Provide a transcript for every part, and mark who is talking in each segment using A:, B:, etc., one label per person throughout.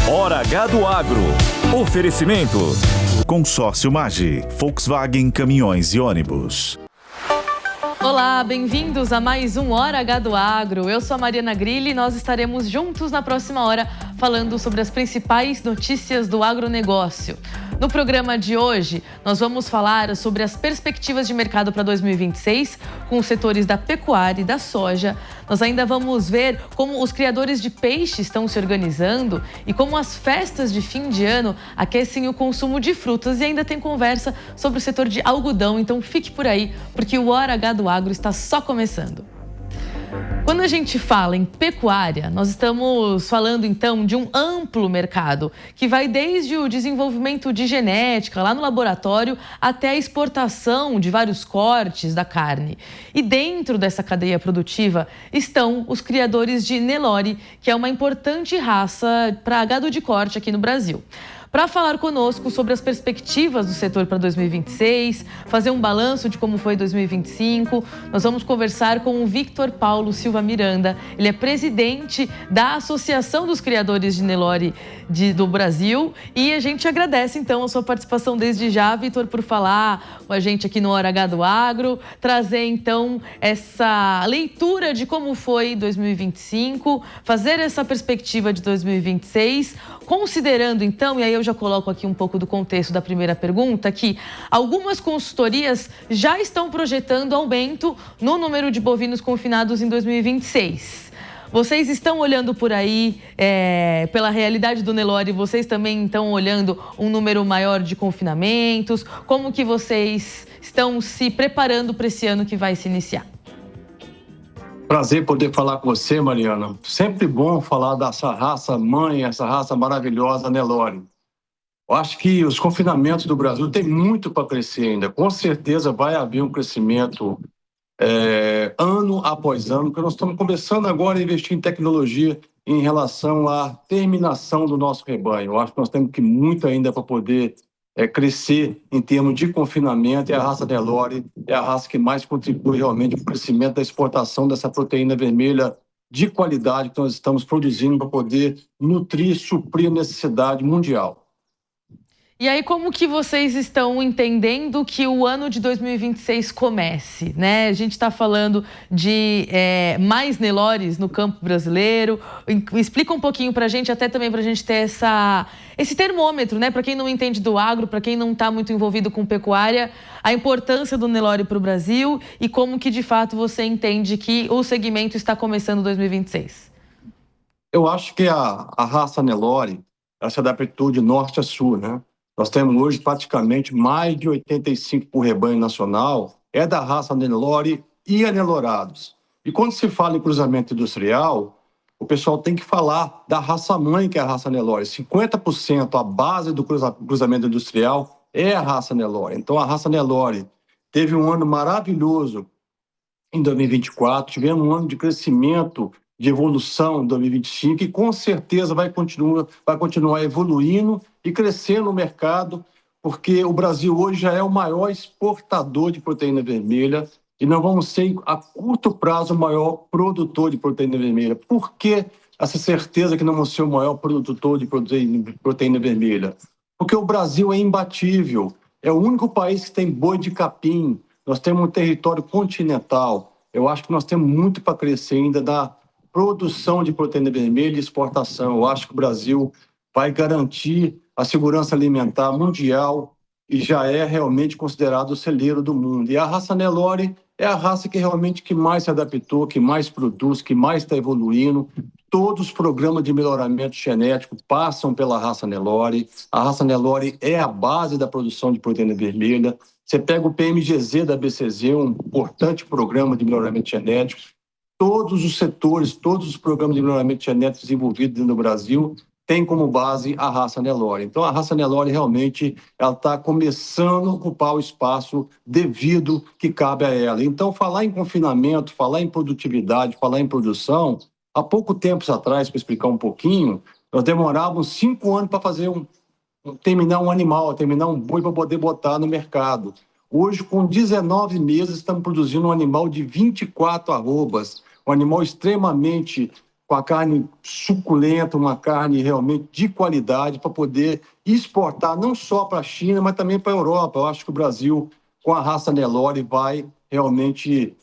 A: Hora H do Agro. Oferecimento. Consórcio Magi, Volkswagen Caminhões e Ônibus.
B: Olá, bem-vindos a mais um Hora H do Agro. Eu sou a Mariana Grilli e nós estaremos juntos na próxima hora falando sobre as principais notícias do agronegócio. No programa de hoje, nós vamos falar sobre as perspectivas de mercado para 2026 com os setores da pecuária e da soja. Nós ainda vamos ver como os criadores de peixe estão se organizando e como as festas de fim de ano aquecem o consumo de frutas, e ainda tem conversa sobre o setor de algodão. Então fique por aí, porque o Hora H do Agro está só começando. Quando a gente fala em pecuária, nós estamos falando então de um amplo mercado que vai desde o desenvolvimento de genética lá no laboratório até a exportação de vários cortes da carne. E dentro dessa cadeia produtiva estão os criadores de Nelore, que é uma importante raça para gado de corte aqui no Brasil. Para falar conosco sobre as perspectivas do setor para 2026, fazer um balanço de como foi 2025, nós vamos conversar com o Victor Paulo Silva Miranda. Ele é presidente da Associação dos Criadores de Nelore do Brasil, e a gente agradece então a sua participação desde já, Victor, por falar com a gente aqui no Hora H do Agro, trazer então essa leitura de como foi 2025, fazer essa perspectiva de 2026, considerando então, e aí eu já coloco aqui um pouco do contexto da primeira pergunta, que algumas consultorias já estão projetando aumento no número de bovinos confinados em 2026. Vocês estão olhando por aí, pela realidade do Nelore, vocês também estão olhando um número maior de confinamentos? Como que vocês estão se preparando para esse ano que vai se iniciar?
C: Prazer poder falar com você, Mariana. Sempre bom falar dessa raça mãe, essa raça maravilhosa Nelore. Eu acho que os confinamentos do Brasil têm muito para crescer ainda. Com certeza vai haver um crescimento ano após ano, porque nós estamos começando agora a investir em tecnologia em relação à terminação do nosso rebanho. Eu acho que nós temos que muito ainda para poder crescer em termos de confinamento, e a raça Nelore é a raça que mais contribui realmente para o crescimento da exportação dessa proteína vermelha de qualidade que nós estamos produzindo para poder nutrir e suprir a necessidade mundial.
B: E aí, como que vocês estão entendendo que o ano de 2026 comece, né? A gente está falando de mais Nelores no campo brasileiro. Explica um pouquinho para a gente, até também para a gente ter esse termômetro, né? Para quem não entende do agro, para quem não está muito envolvido com pecuária, a importância do Nelore para o Brasil e como que, de fato, você entende que o segmento está começando 2026.
C: Eu acho que a raça Nelore, ela se adaptou de norte a sul, né? Nós temos hoje praticamente mais de 85 por rebanho nacional, é da raça Nelore e anelorados. E quando se fala em cruzamento industrial, o pessoal tem que falar da raça mãe, que é a raça Nelore. 50% a base do cruzamento industrial é a raça Nelore. Então a raça Nelore teve um ano maravilhoso em 2024, tivemos um ano de crescimento, de evolução em 2025, e com certeza vai continuar evoluindo e crescendo no mercado, porque o Brasil hoje já é o maior exportador de proteína vermelha e nós vamos ser, a curto prazo, o maior produtor de proteína vermelha. Por que essa certeza que não vamos ser o maior produtor de proteína vermelha? Porque o Brasil é imbatível, é o único país que tem boi de capim, nós temos um território continental. Eu acho que nós temos muito para crescer ainda da produção de proteína vermelha e exportação. Eu acho que o Brasil vai garantir a segurança alimentar mundial e já é realmente considerado o celeiro do mundo. E a raça Nelore é a raça que realmente que mais se adaptou, que mais produz, que mais está evoluindo. Todos os programas de melhoramento genético passam pela raça Nelore. A raça Nelore é a base da produção de proteína vermelha. Você pega o PMGZ da BCZ, um importante programa de melhoramento genético. Todos os setores, todos os programas de melhoramento genético desenvolvidos no Brasil têm como base a raça Nelore. Então, a raça Nelore realmente está começando a ocupar o espaço devido que cabe a ela. Então, falar em confinamento, falar em produtividade, falar em produção, há pouco tempo atrás, para explicar um pouquinho, nós demorávamos 5 anos para fazer terminar um animal, terminar um boi para poder botar no mercado. Hoje, com 19 meses, estamos produzindo um animal de 24 arrobas, um animal extremamente com a carne suculenta, uma carne realmente de qualidade para poder exportar não só para a China, mas também para a Europa. Eu acho que o Brasil, com a raça Nelore, vai realmente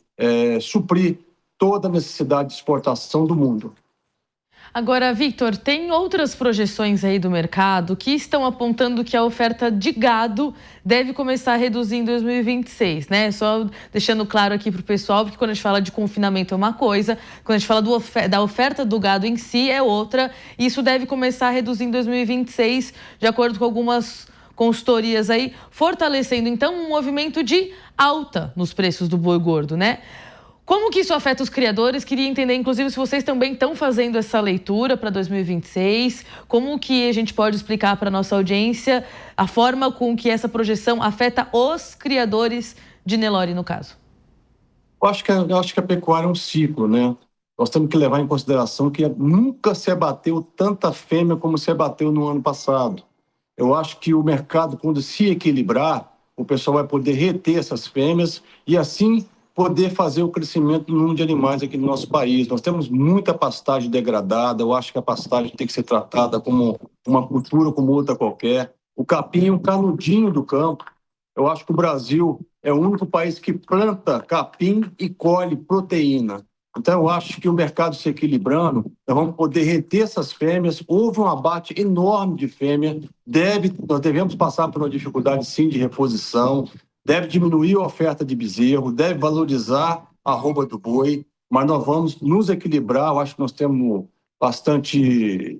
C: suprir toda a necessidade de exportação do mundo.
B: Agora, Victor, tem outras projeções aí do mercado que estão apontando que a oferta de gado deve começar a reduzir em 2026, né? Só deixando claro aqui para o pessoal, porque quando a gente fala de confinamento é uma coisa, quando a gente fala da oferta do gado em si é outra, e isso deve começar a reduzir em 2026, de acordo com algumas consultorias aí, fortalecendo então um movimento de alta nos preços do boi gordo, né? Como que isso afeta os criadores? Queria entender, inclusive, se vocês também estão fazendo essa leitura para 2026. Como que a gente pode explicar para a nossa audiência a forma com que essa projeção afeta os criadores de Nelore, no caso?
C: Eu acho que a pecuária é um ciclo, né? Nós temos que levar em consideração que nunca se abateu tanta fêmea como se abateu no ano passado. Eu acho que o mercado, quando se equilibrar, o pessoal vai poder reter essas fêmeas e, assim, poder fazer o crescimento do número de animais aqui no nosso país. Nós temos muita pastagem degradada, eu acho que a pastagem tem que ser tratada como uma cultura como outra qualquer. O capim é um canudinho do campo. Eu acho que o Brasil é o único país que planta capim e colhe proteína. Então, eu acho que o mercado se equilibrando, nós vamos poder reter essas fêmeas. Houve um abate enorme de fêmea. Nós devemos passar por uma dificuldade, sim, de reposição. Deve diminuir a oferta de bezerro, deve valorizar a arroba do boi, mas nós vamos nos equilibrar. Eu acho que nós temos bastante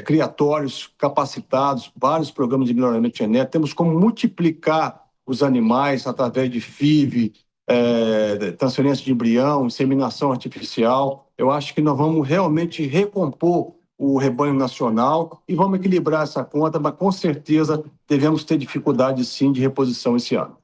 C: criatórios capacitados, vários programas de melhoramento genético. Temos como multiplicar os animais através de FIV, transferência de embrião, inseminação artificial. Eu acho que nós vamos realmente recompor o rebanho nacional e vamos equilibrar essa conta, mas com certeza devemos ter dificuldade sim de reposição esse ano.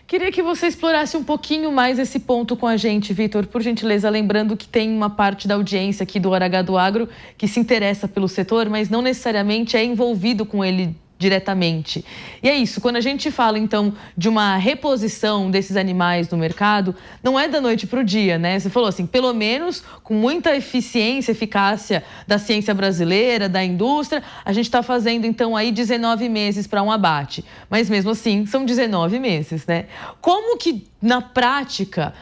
B: Queria que você explorasse um pouquinho mais esse ponto com a gente, Victor, por gentileza, lembrando que tem uma parte da audiência aqui do Hora H do Agro que se interessa pelo setor, mas não necessariamente é envolvido com ele diretamente. E é isso, quando a gente fala então de uma reposição desses animais no mercado, não é da noite para o dia, né? Você falou assim, pelo menos com muita eficiência, eficácia da ciência brasileira, da indústria, a gente está fazendo então aí 19 meses para um abate. Mas mesmo assim, são 19 meses, né? Como que na prática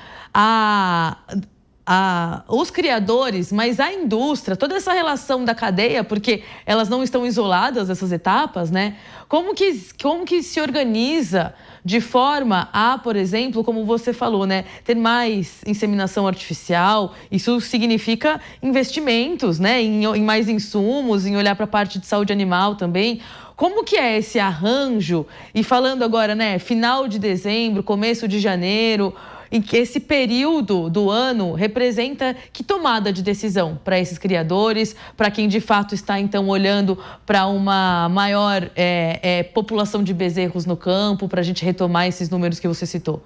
B: os criadores, mas a indústria, toda essa relação da cadeia, porque elas não estão isoladas, essas etapas, né? Como que se organiza de forma a, por exemplo, como você falou, né, ter mais inseminação artificial? Isso significa investimentos, né, em mais insumos, em olhar para a parte de saúde animal também. Como que é esse arranjo? E falando agora, né, final de dezembro, começo de janeiro, em que esse período do ano representa que tomada de decisão para esses criadores, para quem de fato está então olhando para uma maior população de bezerros no campo, para a gente retomar esses números que você citou?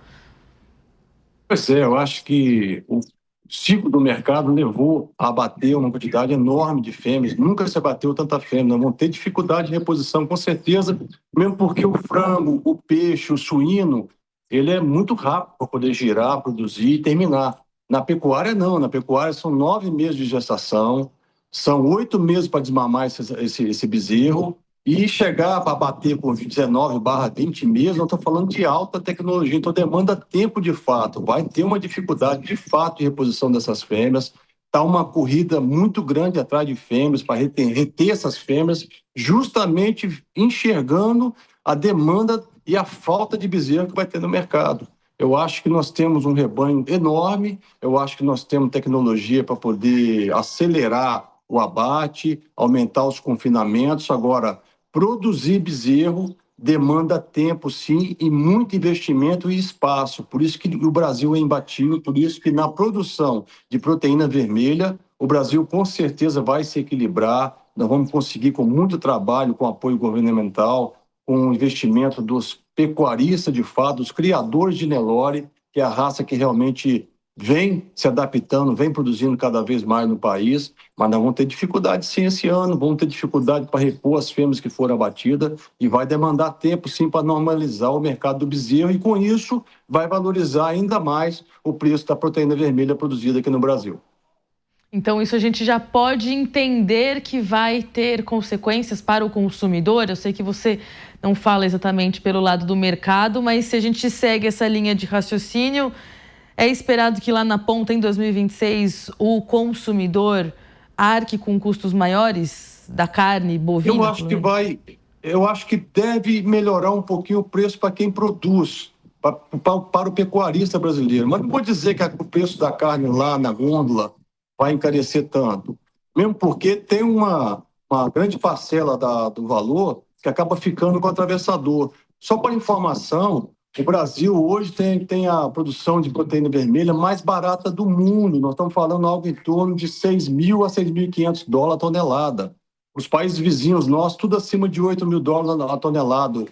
C: Pois é, eu acho que o ciclo do mercado levou a abater uma quantidade enorme de fêmeas. Nunca se abateu tanta fêmea. Nós vamos ter dificuldade de reposição, com certeza, mesmo porque o frango, o peixe, o suíno, ele é muito rápido para poder girar, produzir e terminar. Na pecuária, não. Na pecuária, são 9 meses de gestação, são 8 meses para desmamar esse bezerro e chegar para bater com 19/20 meses, nós estamos falando de alta tecnologia, então demanda tempo de fato. Vai ter uma dificuldade de fato de reposição dessas fêmeas. Está uma corrida muito grande atrás de fêmeas para reter essas fêmeas, justamente enxergando a demanda e a falta de bezerro que vai ter no mercado. Eu acho que nós temos um rebanho enorme, eu acho que nós temos tecnologia para poder acelerar o abate, aumentar os confinamentos. Agora, produzir bezerro demanda tempo, sim, e muito investimento e espaço. Por isso que o Brasil é imbatível, por isso que na produção de proteína vermelha, o Brasil com certeza vai se equilibrar. Nós vamos conseguir, com muito trabalho, com apoio governamental, com o investimento dos pecuaristas, de fato, dos criadores de Nelore, que é a raça que realmente vem se adaptando, vem produzindo cada vez mais no país, mas nós vamos ter dificuldade sim esse ano, vamos ter dificuldade para repor as fêmeas que foram abatidas e vai demandar tempo sim para normalizar o mercado do bezerro e com isso vai valorizar ainda mais o preço da proteína vermelha produzida aqui no Brasil.
B: Então, isso a gente já pode entender que vai ter consequências para o consumidor. Eu sei que você não fala exatamente pelo lado do mercado, mas se a gente segue essa linha de raciocínio, é esperado que lá na ponta, em 2026, o consumidor arque com custos maiores da carne bovina?
C: Eu acho que deve melhorar um pouquinho o preço para quem produz, para o pecuarista brasileiro. Mas não vou dizer que o preço da carne lá na gôndola vai encarecer tanto. Mesmo porque tem uma grande parcela do valor que acaba ficando com o atravessador. Só para informação, o Brasil hoje tem a produção de proteína vermelha mais barata do mundo. Nós estamos falando algo em torno de 6.000 a 6.500 dólares a tonelada. Os países vizinhos nossos, tudo acima de 8.000 dólares a tonelada.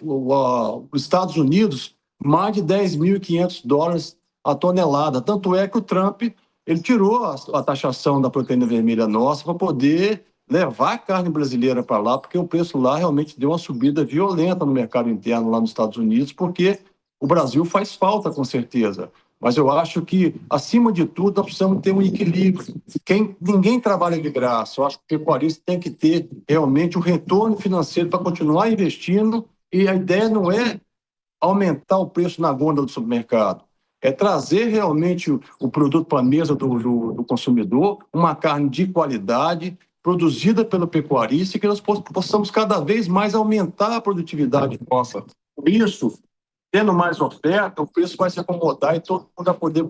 C: Os Estados Unidos, mais de 10.500 dólares a tonelada. Tanto é que o Trump ele tirou a taxação da proteína vermelha nossa para poder levar a carne brasileira para lá, porque o preço lá realmente deu uma subida violenta no mercado interno lá nos Estados Unidos, porque o Brasil faz falta, com certeza. Mas eu acho que, acima de tudo, nós precisamos ter um equilíbrio. Ninguém trabalha de graça. Eu acho que o pecuarista tem que ter realmente um retorno financeiro para continuar investindo. E a ideia não é aumentar o preço na gôndola do supermercado. É trazer realmente o produto para a mesa do consumidor, uma carne de qualidade, produzida pelo pecuarista, e que nós possamos cada vez mais aumentar a produtividade nossa. Por isso, tendo mais oferta, o preço vai se acomodar e todo mundo vai poder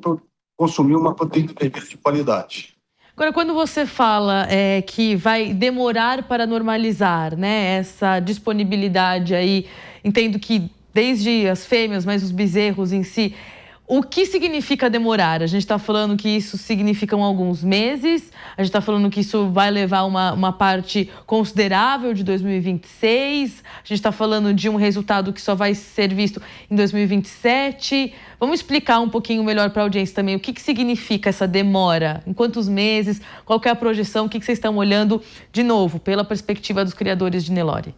C: consumir uma proteína vermelha de qualidade.
B: Agora, quando você fala que vai demorar para normalizar, né, essa disponibilidade aí, entendo que desde as fêmeas, mas os bezerros em si, o que significa demorar? A gente está falando que isso significam alguns meses, a gente está falando que isso vai levar uma parte considerável de 2026, a gente está falando de um resultado que só vai ser visto em 2027. Vamos explicar um pouquinho melhor para a audiência também o que significa essa demora, em quantos meses, qual que é a projeção, o que vocês estão olhando de novo, pela perspectiva dos criadores de Nelore?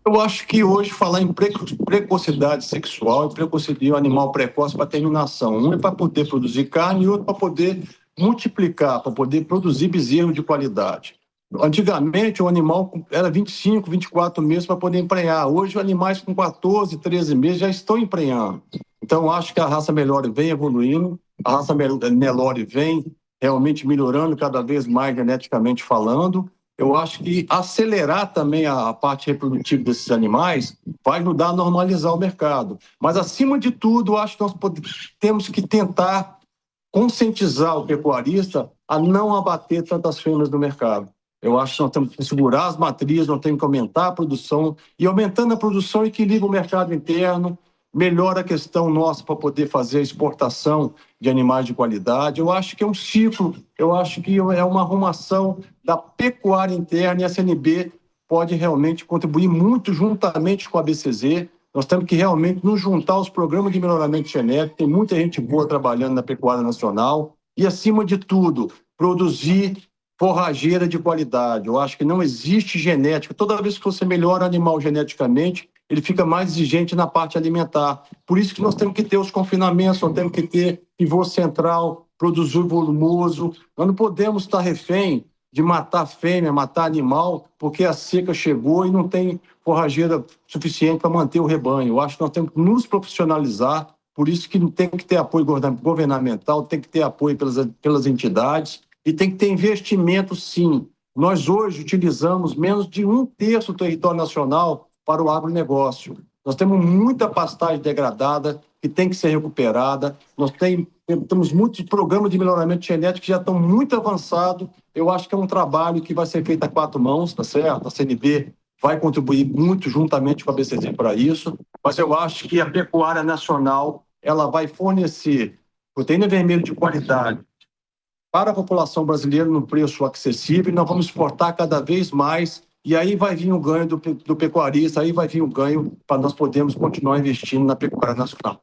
C: Eu acho que hoje falar em precocidade sexual e precocidade animal precoce para terminação. Um é para poder produzir carne e outro para poder multiplicar, para poder produzir bezerro de qualidade. Antigamente, o animal era 25, 24 meses para poder emprenhar. Hoje, os animais com 14, 13 meses já estão emprenhando. Então, acho que a raça Nelore vem evoluindo, a raça Nelore vem realmente melhorando cada vez mais geneticamente falando. Eu acho que acelerar também a parte reprodutiva desses animais vai ajudar a normalizar o mercado. Mas, acima de tudo, acho que nós temos que tentar conscientizar o pecuarista a não abater tantas fêmeas no mercado. Eu acho que nós temos que segurar as matrizes, nós temos que aumentar a produção, e aumentando a produção equilibra o mercado interno, melhora a questão nossa para poder fazer a exportação de animais de qualidade. Eu acho que é um ciclo, eu acho que é uma arrumação da pecuária interna, e a CNB pode realmente contribuir muito juntamente com a BCZ. Nós temos que realmente nos juntar aos programas de melhoramento genético, tem muita gente boa trabalhando na pecuária nacional, e, acima de tudo, produzir forrageira de qualidade. Eu acho que não existe genética. Toda vez que você melhora o animal geneticamente, ele fica mais exigente na parte alimentar. Por isso que nós temos que ter os confinamentos, nós temos que ter pivô central, produzir volumoso. Nós não podemos estar refém de matar fêmea, matar animal, porque a seca chegou e não tem forrageira suficiente para manter o rebanho. Eu acho que nós temos que nos profissionalizar, por isso que tem que ter apoio governamental, tem que ter apoio pelas entidades e tem que ter investimento, sim. Nós hoje utilizamos menos de 1/3 do território nacional para o agronegócio. Nós temos muita pastagem degradada que tem que ser recuperada. Nós temos muitos programas de melhoramento genético que já estão muito avançados. Eu acho que é um trabalho que vai ser feito a 4 mãos, tá certo? A CNB vai contribuir muito juntamente com a BCZ para isso, mas eu acho que a pecuária nacional ela vai fornecer proteína vermelha de qualidade para a população brasileira num preço acessível, e nós vamos exportar cada vez mais. E aí vai vir o ganho do pecuarista, aí vai vir o ganho para nós podermos continuar investindo na pecuária nacional.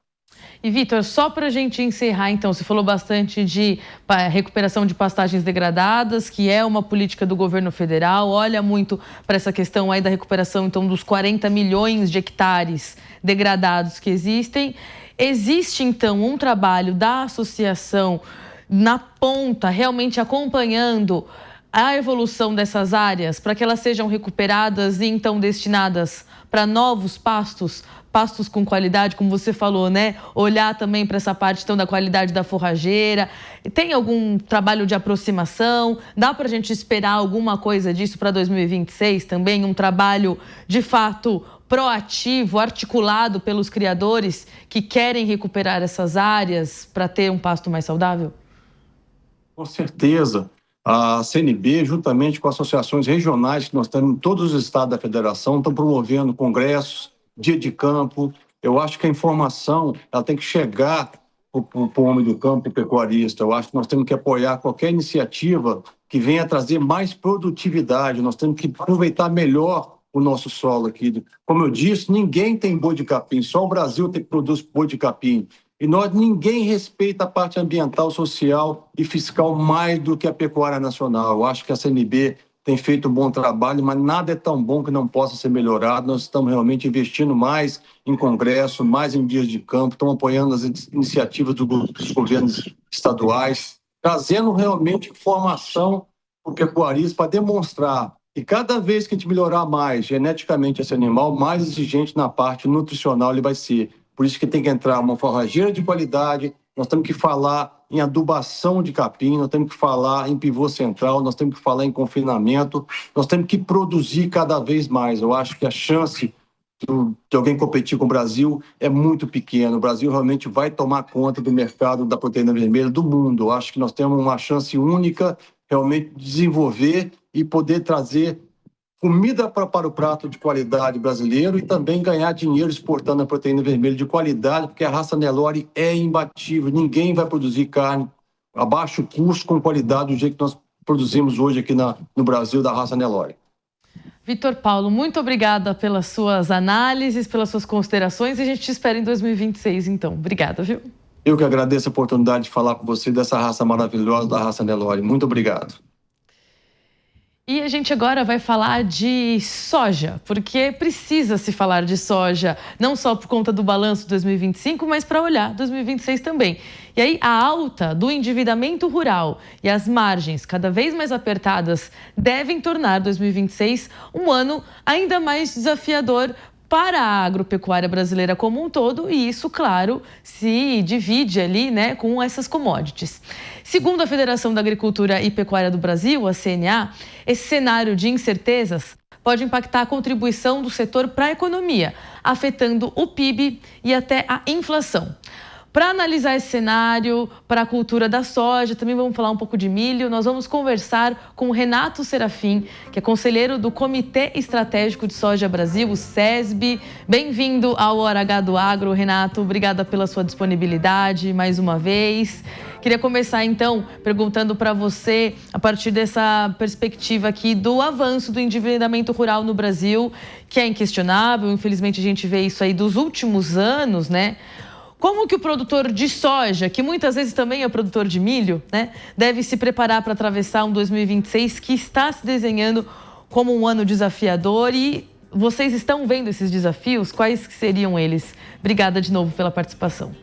B: E, Vitor, só para a gente encerrar, então, você falou bastante de recuperação de pastagens degradadas, que é uma política do governo federal, olha muito para essa questão aí da recuperação, então, dos 40 milhões de hectares degradados que existem. Existe, então, um trabalho da Associação na ponta, realmente acompanhando a evolução dessas áreas para que elas sejam recuperadas e então destinadas para novos pastos com qualidade, como você falou, né? Olhar também para essa parte então da qualidade da forrageira. Tem algum trabalho de aproximação? Dá para a gente esperar alguma coisa disso para 2026 também? Um trabalho de fato proativo, articulado pelos criadores que querem recuperar essas áreas para ter um pasto mais saudável?
C: Com certeza. A CNB, juntamente com associações regionais que nós temos em todos os estados da federação, estão promovendo congressos, dia de campo. Eu acho que a informação ela tem que chegar para o homem do campo, para o pecuarista. Eu acho que nós temos que apoiar qualquer iniciativa que venha trazer mais produtividade. Nós temos que aproveitar melhor o nosso solo aqui. Como eu disse, ninguém tem boi de capim, só o Brasil tem que produzir boi de capim. E ninguém respeita a parte ambiental, social e fiscal mais do que a pecuária nacional. Eu acho que a CNB tem feito um bom trabalho, mas nada é tão bom que não possa ser melhorado. Nós estamos realmente investindo mais em congresso, mais em dias de campo, estamos apoiando as iniciativas dos governos estaduais, trazendo realmente informação para o pecuarista para demonstrar que cada vez que a gente melhorar mais geneticamente esse animal, mais exigente na parte nutricional ele vai ser. Por isso que tem que entrar uma forrageira de qualidade, nós temos que falar em adubação de capim, nós temos que falar em pivô central, nós temos que falar em confinamento, nós temos que produzir cada vez mais. Eu acho que a chance de alguém competir com o Brasil é muito pequena. O Brasil realmente vai tomar conta do mercado da proteína vermelha do mundo. Eu acho que nós temos uma chance única realmente de desenvolver e poder trazer comida para o prato de qualidade brasileiro e também ganhar dinheiro exportando a proteína vermelha de qualidade, porque a raça Nelore é imbatível. Ninguém vai produzir carne a baixo custo com qualidade do jeito que nós produzimos hoje aqui no Brasil da raça Nelore.
B: Vitor Paulo, muito obrigada pelas suas análises, pelas suas considerações e a gente te espera em 2026, então. Obrigada, viu?
C: Eu que agradeço a oportunidade de falar com você dessa raça maravilhosa da raça Nelore. Muito obrigado.
B: E a gente agora vai falar de soja, porque precisa se falar de soja, não só por conta do balanço de 2025, mas para olhar 2026 também. E aí a alta do endividamento rural e as margens cada vez mais apertadas devem tornar 2026 um ano ainda mais desafiador para a agropecuária brasileira como um todo, e isso, claro, se divide ali, né, com essas commodities. Segundo a Federação da Agricultura e Pecuária do Brasil, a CNA, esse cenário de incertezas pode impactar a contribuição do setor para a economia, afetando o PIB e até a inflação. Para analisar esse cenário, para a cultura da soja, também vamos falar um pouco de milho, nós vamos conversar com o Renato Serafim, que é conselheiro do Comitê Estratégico de Soja Brasil, o SESB. Bem-vindo ao Hora H do Agro, Renato. Obrigada pela sua disponibilidade mais uma vez. Queria começar, então, perguntando para você, a partir dessa perspectiva aqui do avanço do endividamento rural no Brasil, que é inquestionável, infelizmente a gente vê isso aí dos últimos anos, né? Como que o produtor de soja, que muitas vezes também é produtor de milho, né, deve se preparar para atravessar um 2026 que está se desenhando como um ano desafiador? E vocês estão vendo esses desafios? Quais seriam eles? Obrigada de novo pela participação.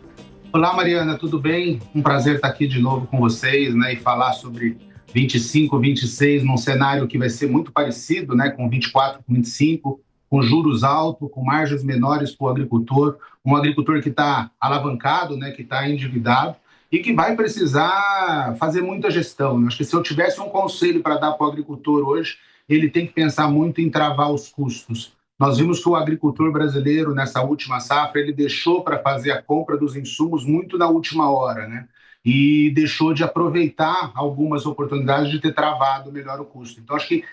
D: Olá, Mariana, tudo bem? Um prazer estar aqui de novo com vocês, né, e falar sobre 25, 26, num cenário que vai ser muito parecido, né, com 24, com 25, com juros altos, com margens menores para o agricultor, um agricultor que está alavancado, né, que está endividado e que vai precisar fazer muita gestão. Acho que se eu tivesse um conselho para dar para o agricultor hoje, ele tem que pensar muito em travar os custos. Nós vimos que o agricultor brasileiro, nessa última safra, ele deixou para fazer a compra dos insumos muito na última hora, né? E deixou de aproveitar algumas oportunidades de ter travado melhor o custo. Então, acho que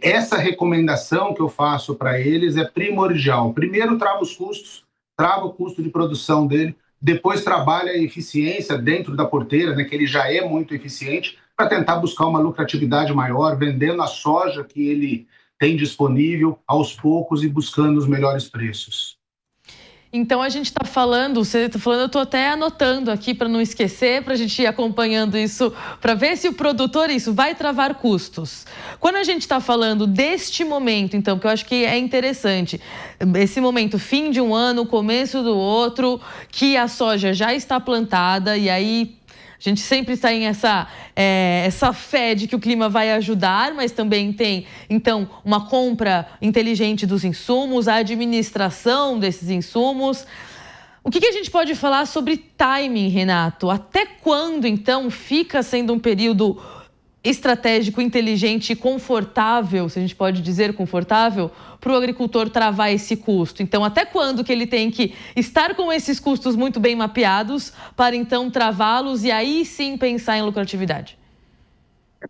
D: essa recomendação que eu faço para eles é primordial. Primeiro, trava os custos, trava o custo de produção dele, depois trabalha a eficiência dentro da porteira, né, que ele já é muito eficiente, para tentar buscar uma lucratividade maior, vendendo a soja que ele tem disponível aos poucos e buscando os melhores preços.
B: Então a gente está falando, você está falando, eu estou até anotando aqui para não esquecer, para a gente ir acompanhando isso, para ver se o produtor, vai travar custos. Quando a gente está falando deste momento, então, que eu acho que é interessante, esse momento, fim de um ano, começo do outro, que a soja já está plantada e aí a gente sempre está em essa fé de que o clima vai ajudar, mas também tem, então, uma compra inteligente dos insumos, a administração desses insumos. O que a gente pode falar sobre timing, Renato? Até quando, então, fica sendo um período estratégico, inteligente e confortável, se a gente pode dizer confortável, para o agricultor travar esse custo? Então, até quando que ele tem que estar com esses custos muito bem mapeados para, então, travá-los e aí sim pensar em lucratividade?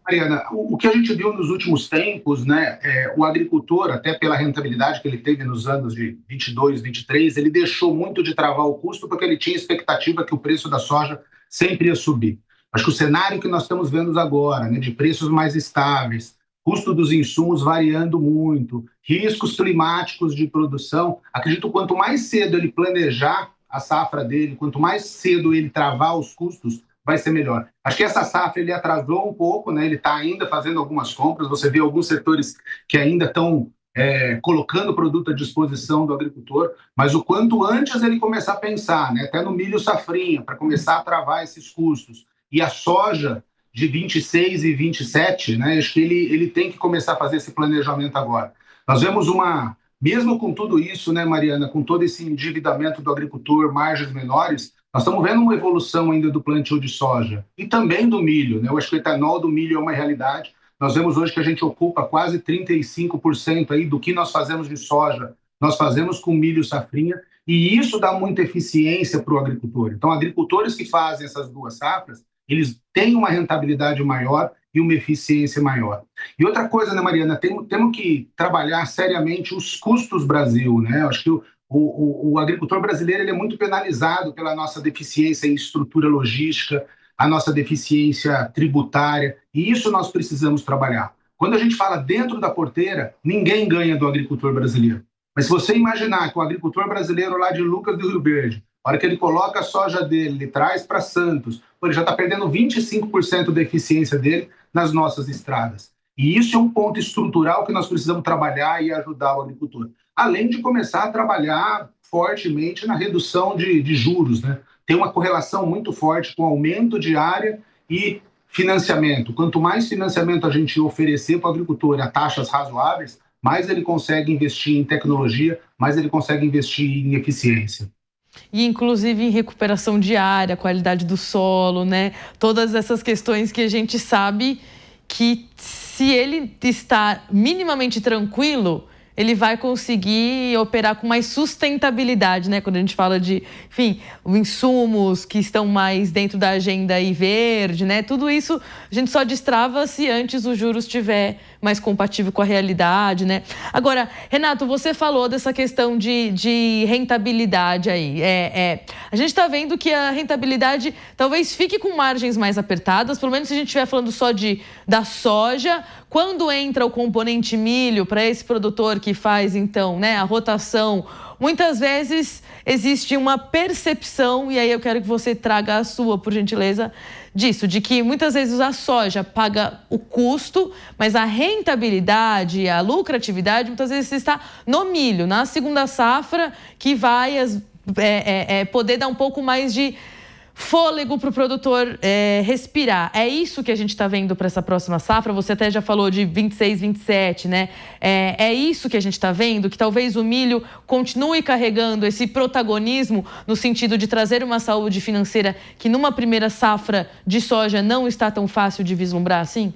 D: Mariana, o que a gente viu nos últimos tempos, né, o agricultor, até pela rentabilidade que ele teve nos anos de 22, 23, ele deixou muito de travar o custo porque ele tinha expectativa que o preço da soja sempre ia subir. Acho que o cenário que nós estamos vendo agora, né, de preços mais estáveis, custo dos insumos variando muito, riscos climáticos de produção, acredito que quanto mais cedo ele planejar a safra dele, quanto mais cedo ele travar os custos, vai ser melhor. Acho que essa safra ele atrasou um pouco, né? Ele está ainda fazendo algumas compras, você vê alguns setores que ainda estão colocando produto à disposição do agricultor, mas o quanto antes ele começar a pensar, né, até no milho safrinha, para começar a travar esses custos, e a soja de 26 e 27, né, acho que ele tem que começar a fazer esse planejamento agora. Nós vemos mesmo com tudo isso, né, Mariana, com todo esse endividamento do agricultor, margens menores, nós estamos vendo uma evolução ainda do plantio de soja e também do milho, né? Eu acho que o etanol do milho é uma realidade. Nós vemos hoje que a gente ocupa quase 35% aí do que nós fazemos de soja, nós fazemos com milho safrinha, e isso dá muita eficiência para o agricultor. Então, agricultores que fazem essas duas safras, eles têm uma rentabilidade maior e uma eficiência maior. E outra coisa, né, Mariana, temos que trabalhar seriamente os custos Brasil, né? Eu acho que o agricultor brasileiro ele é muito penalizado pela nossa deficiência em estrutura logística, a nossa deficiência tributária, e isso nós precisamos trabalhar. Quando a gente fala dentro da porteira, ninguém ganha do agricultor brasileiro. Mas se você imaginar que o agricultor brasileiro lá de Lucas do Rio Verde, a hora que ele coloca a soja dele, ele traz para Santos, ele já está perdendo 25% da eficiência dele nas nossas estradas. E isso é um ponto estrutural que nós precisamos trabalhar e ajudar o agricultor. Além de começar a trabalhar fortemente na redução de juros, né? Tem uma correlação muito forte com aumento de área e financiamento. Quanto mais financiamento a gente oferecer para o agricultor a taxas razoáveis, mais ele consegue investir em tecnologia, mais ele consegue investir em eficiência.
B: E, inclusive, em recuperação de área, qualidade do solo, né? Todas essas questões que a gente sabe que, se ele está minimamente tranquilo, ele vai conseguir operar com mais sustentabilidade, né? Quando a gente fala de, enfim, insumos que estão mais dentro da agenda aí verde, né? Tudo isso a gente só destrava se antes o juros estiver mais compatível com a realidade, né? Agora, Renato, você falou dessa questão de rentabilidade aí. A gente está vendo que a rentabilidade talvez fique com margens mais apertadas, pelo menos se a gente estiver falando só da soja. Quando entra o componente milho para esse produtor que faz, então, né, a rotação, muitas vezes existe uma percepção, e aí eu quero que você traga a sua, por gentileza, disso, de que muitas vezes a soja paga o custo, mas a rentabilidade, a lucratividade, muitas vezes está no milho, na segunda safra, que vai poder dar um pouco mais de fôlego para o produtor respirar. É isso que a gente está vendo para essa próxima safra? Você até já falou de 26, 27, né? É isso que a gente está vendo? Que talvez o milho continue carregando esse protagonismo no sentido de trazer uma saúde financeira que numa primeira safra de soja não está tão fácil de vislumbrar assim?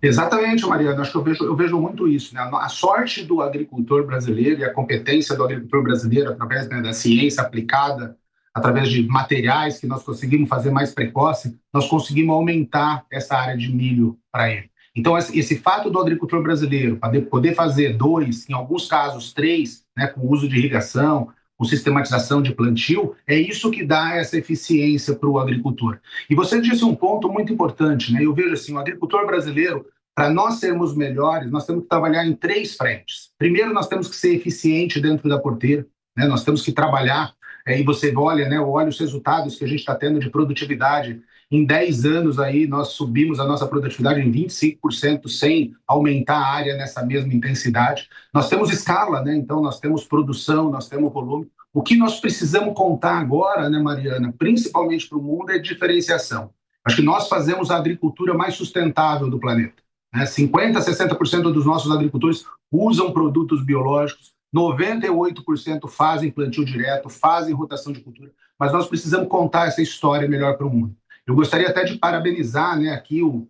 D: Exatamente, Mariana. Acho que eu vejo muito isso, né? A sorte do agricultor brasileiro e a competência do agricultor brasileiro através, né, da ciência aplicada, através de materiais que nós conseguimos fazer mais precoce, nós conseguimos aumentar essa área de milho para ele. Então, esse fato do agricultor brasileiro poder fazer 2, em alguns casos 3, né, com uso de irrigação, com sistematização de plantio, é isso que dá essa eficiência para o agricultor. E você disse um ponto muito importante, né? Eu vejo assim, o agricultor brasileiro, para nós sermos melhores, nós temos que trabalhar em 3 frentes. Primeiro, nós temos que ser eficiente dentro da porteira, né? Nós temos que trabalhar. E você olha, né, olha os resultados que a gente está tendo de produtividade. Em 10 anos aí, nós subimos a nossa produtividade em 25% sem aumentar a área nessa mesma intensidade. Nós temos escala, né? Então nós temos produção, nós temos volume. O que nós precisamos contar agora, né, Mariana, principalmente para o mundo, é diferenciação. Acho que nós fazemos a agricultura mais sustentável do planeta. 50% a 60% dos nossos agricultores usam produtos biológicos, 98% fazem plantio direto, fazem rotação de cultura, mas nós precisamos contar essa história melhor para o mundo. Eu gostaria até de parabenizar aqui o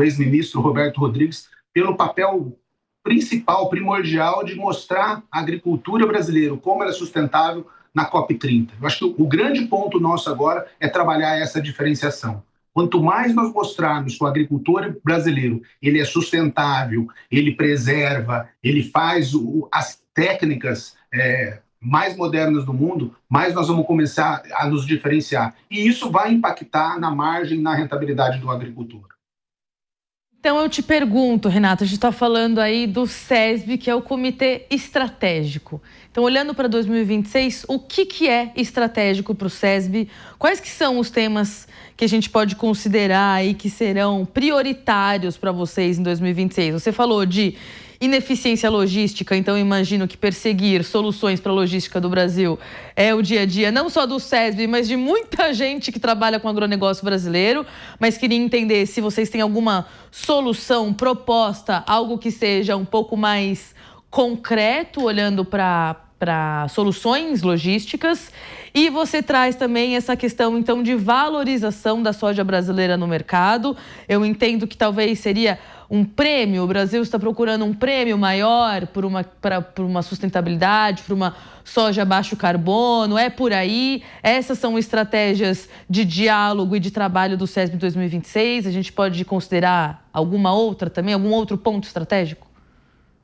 D: ex-ministro Roberto Rodrigues pelo papel principal, primordial de mostrar a agricultura brasileira, como ela é sustentável na COP30. Eu acho que o grande ponto nosso agora é trabalhar essa diferenciação. Quanto mais nós mostrarmos que o agricultor brasileiro ele é sustentável, ele preserva, ele faz as técnicas mais modernas do mundo, mais nós vamos começar a nos diferenciar. E isso vai impactar na margem, na rentabilidade do agricultor.
B: Então eu te pergunto, Renato, a gente está falando aí do SESB, que é o Comitê Estratégico. Então, olhando para 2026, o que é estratégico para o SESB? Quais que são os temas que a gente pode considerar aí que serão prioritários para vocês em 2026? Você falou de ineficiência logística, então imagino que perseguir soluções para a logística do Brasil é o dia a dia, não só do SESB, mas de muita gente que trabalha com agronegócio brasileiro. Mas queria entender se vocês têm alguma solução proposta, algo que seja um pouco mais concreto, olhando para soluções logísticas. E você traz também essa questão, então, de valorização da soja brasileira no mercado. Eu entendo que talvez seria um prêmio, o Brasil está procurando um prêmio maior por uma sustentabilidade, por uma soja baixo carbono, é por aí? Essas são estratégias de diálogo e de trabalho do SESB 2026? A gente pode considerar alguma outra também, algum outro ponto estratégico?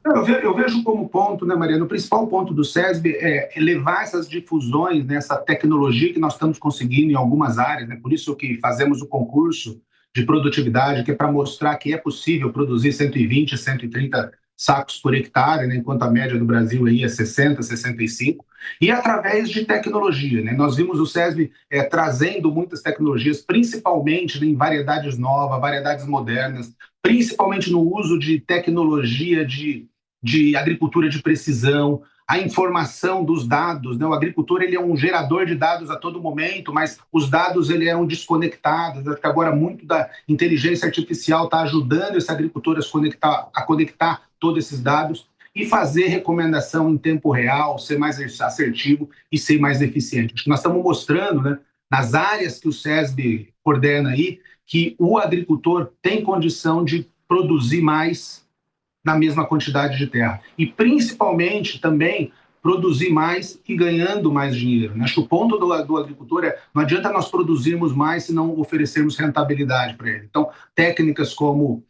D: Eu vejo como ponto, Mariana, o principal ponto do SESB é levar essas difusões, essa tecnologia que nós estamos conseguindo em algumas áreas, por isso que fazemos o concurso de produtividade, que é para mostrar que é possível produzir 120, 130 sacos por hectare, enquanto a média do Brasil aí é 60, 65, e através de tecnologia. Nós vimos o SESB trazendo muitas tecnologias, principalmente em variedades novas, variedades modernas, principalmente no uso de tecnologia de agricultura de precisão, a informação dos dados. O agricultor ele é um gerador de dados a todo momento, mas os dados ele eram desconectados. Acho que agora muito da inteligência artificial está ajudando esse agricultor a conectar todos esses dados e fazer recomendação em tempo real, ser mais assertivo e ser mais eficiente. Acho que nós estamos mostrando, nas áreas que o SESB coordena aí, que o agricultor tem condição de produzir mais na mesma quantidade de terra. E, principalmente, também produzir mais e ganhando mais dinheiro. Acho que o ponto do agricultor não adianta nós produzirmos mais se não oferecermos rentabilidade para ele. Então, técnicas como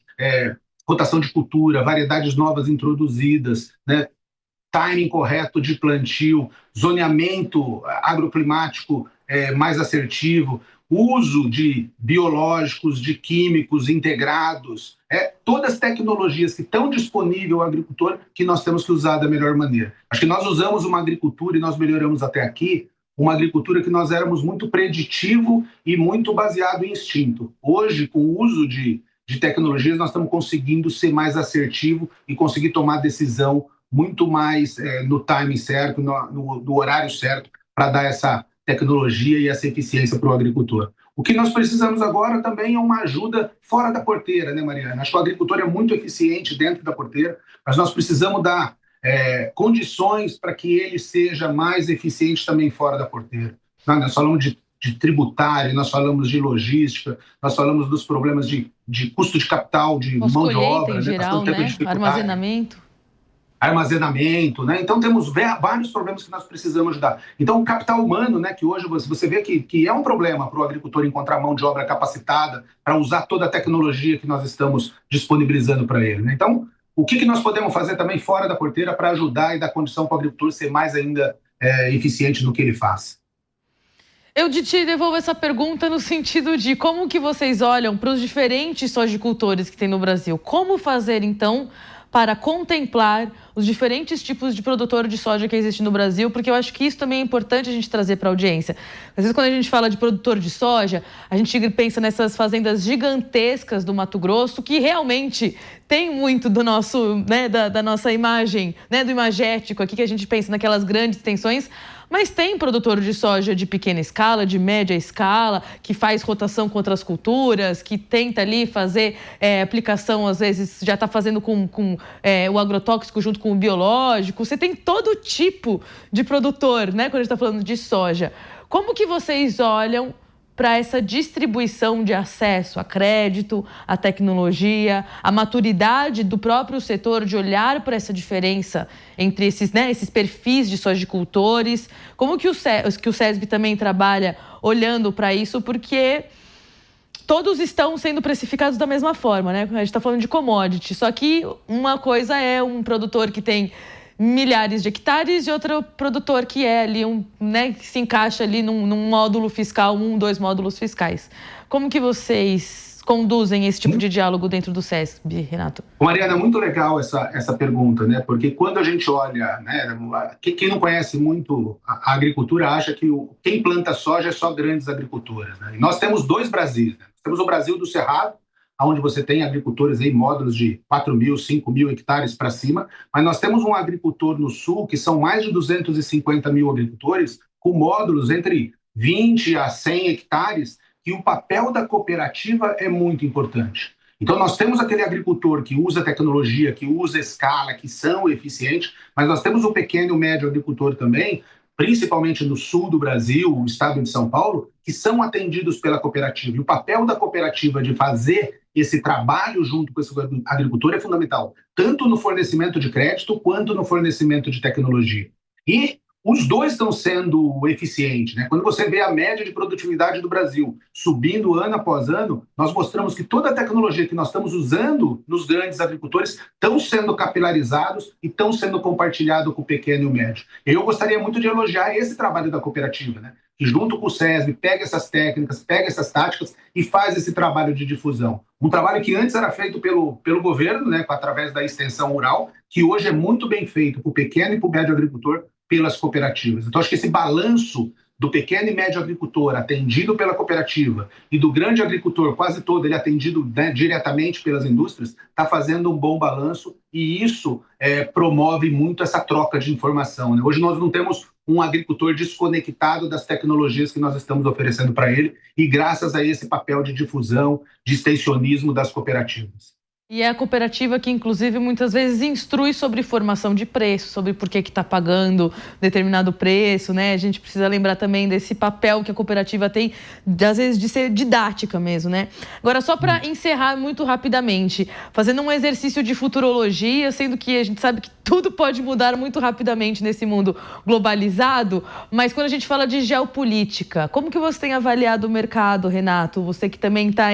D: rotação de cultura, variedades novas introduzidas, timing correto de plantio, zoneamento agroclimático mais assertivo, uso de biológicos, de químicos integrados, todas as tecnologias que estão disponíveis ao agricultor que nós temos que usar da melhor maneira. Acho que nós usamos uma agricultura e nós melhoramos até aqui, uma agricultura que nós éramos muito preditivo e muito baseado em instinto. Hoje, com o uso de tecnologias, nós estamos conseguindo ser mais assertivo e conseguir tomar decisão muito mais no timing certo, no horário certo, para dar essa tecnologia e essa eficiência para o agricultor. O que nós precisamos agora também é uma ajuda fora da porteira, Mariana? Acho que o agricultor é muito eficiente dentro da porteira, mas nós precisamos dar condições para que ele seja mais eficiente também fora da porteira. Nós falamos de tributário, nós falamos de logística, nós falamos dos problemas de custo de capital, de mão de obra,
B: em geral,
D: armazenamento, Então, temos vários problemas que nós precisamos ajudar. Então, o capital humano, que hoje você vê que é um problema para o agricultor encontrar mão de obra capacitada para usar toda a tecnologia que nós estamos disponibilizando para ele. Então, o que nós podemos fazer também fora da porteira para ajudar e dar condição para o agricultor ser mais ainda eficiente no que ele faz?
B: Eu te devolvo essa pergunta no sentido de como que vocês olham para os diferentes sojicultores que tem no Brasil. Como fazer, então, para contemplar os diferentes tipos de produtor de soja que existe no Brasil, porque eu acho que isso também é importante a gente trazer para a audiência. Às vezes, quando a gente fala de produtor de soja, a gente pensa nessas fazendas gigantescas do Mato Grosso, que realmente tem muito do nosso, né, da nossa imagem, né, do imagético aqui, que a gente pensa naquelas grandes extensões, mas tem produtor de soja de pequena escala, de média escala, que faz rotação com outras culturas, que tenta ali fazer aplicação, às vezes já está fazendo com o agrotóxico junto com o biológico. Você tem todo tipo de produtor, né, quando a gente está falando de soja. Como que vocês olham para essa distribuição de acesso a crédito, a tecnologia, a maturidade do próprio setor de olhar para essa diferença entre esses perfis de sojicultores? Como que o SESB também trabalha olhando para isso? Porque todos estão sendo precificados da mesma forma, né? A gente está falando de commodity, só que uma coisa é um produtor que tem milhares de hectares e outro produtor que é ali que se encaixa ali num módulo fiscal, 2 módulos fiscais. Como que vocês conduzem esse tipo de diálogo dentro do SESB, Renato?
D: Mariana, muito legal essa pergunta, né? Porque quando a gente olha, né, quem não conhece muito a agricultura acha que quem planta soja é só grandes agricultoras, né? E nós temos 2 Brasis, né? Nós temos o Brasil do Cerrado, onde você tem agricultores em módulos de 4.000, 5.000 hectares para cima, mas nós temos um agricultor no sul, que são mais de 250 mil agricultores, com módulos entre 20 a 100 hectares, e o papel da cooperativa é muito importante. Então, nós temos aquele agricultor que usa tecnologia, que usa escala, que são eficientes, mas nós temos o pequeno e o médio agricultor também, principalmente no sul do Brasil, o estado de São Paulo, que são atendidos pela cooperativa. E o papel da cooperativa de fazer esse trabalho junto com esse agricultor é fundamental, tanto no fornecimento de crédito quanto no fornecimento de tecnologia. E os 2 estão sendo eficientes, né? Quando você vê a média de produtividade do Brasil subindo ano após ano, nós mostramos que toda a tecnologia que nós estamos usando nos grandes agricultores estão sendo capilarizados e estão sendo compartilhados com o pequeno e o médio. Eu gostaria muito de elogiar esse trabalho da cooperativa, né? Que junto com o SESB pega essas técnicas, pega essas táticas e faz esse trabalho de difusão. Um trabalho que antes era feito pelo governo, né, através da extensão rural, que hoje é muito bem feito para o pequeno e para o médio agricultor pelas cooperativas. Então, acho que esse balanço do pequeno e médio agricultor atendido pela cooperativa e do grande agricultor, quase todo ele atendido, né, diretamente pelas indústrias, está fazendo um bom balanço e isso promove muito essa troca de informação, né? Hoje nós não temos um agricultor desconectado das tecnologias que nós estamos oferecendo para ele e graças a esse papel de difusão, de extensionismo das cooperativas.
B: E é a cooperativa que, inclusive, muitas vezes instrui sobre formação de preço, sobre por que está pagando determinado preço, né? A gente precisa lembrar também desse papel que a cooperativa tem, às vezes, de ser didática mesmo, né? Agora, só para encerrar muito rapidamente, fazendo um exercício de futurologia, sendo que a gente sabe que tudo pode mudar muito rapidamente nesse mundo globalizado, mas quando a gente fala de geopolítica, como que você tem avaliado o mercado, Renato? Você que também está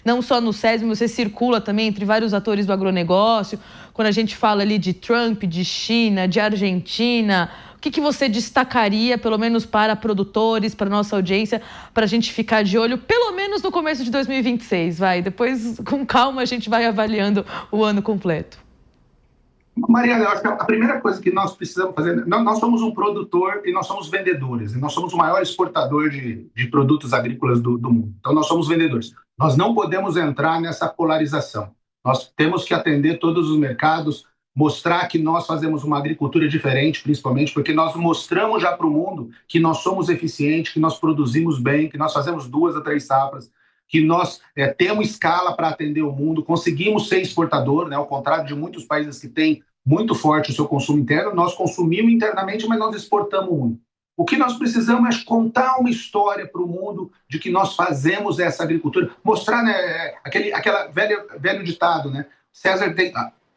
B: não só no SESB, você circula também entre vários atores do agronegócio, quando a gente fala ali de Trump, de China, de Argentina, o que você destacaria, pelo menos para produtores, para nossa audiência, para a gente ficar de olho, pelo menos no começo de 2026, depois com calma a gente vai avaliando o ano completo.
D: Mariana, eu acho que a primeira coisa que nós precisamos fazer, nós somos um produtor e nós somos vendedores, e nós somos o maior exportador de produtos agrícolas do mundo, então nós somos vendedores. Nós não podemos entrar nessa polarização. Nós temos que atender todos os mercados, mostrar que nós fazemos uma agricultura diferente, principalmente porque nós mostramos já para o mundo que nós somos eficientes, que nós produzimos bem, que nós fazemos 2 a 3 safras, que nós temos escala para atender o mundo, conseguimos ser exportador, né? Ao contrário de muitos países que têm muito forte o seu consumo interno, nós consumimos internamente, mas nós exportamos muito. O que nós precisamos é contar uma história para o mundo de que nós fazemos essa agricultura, mostrar, né, aquela velho ditado, né?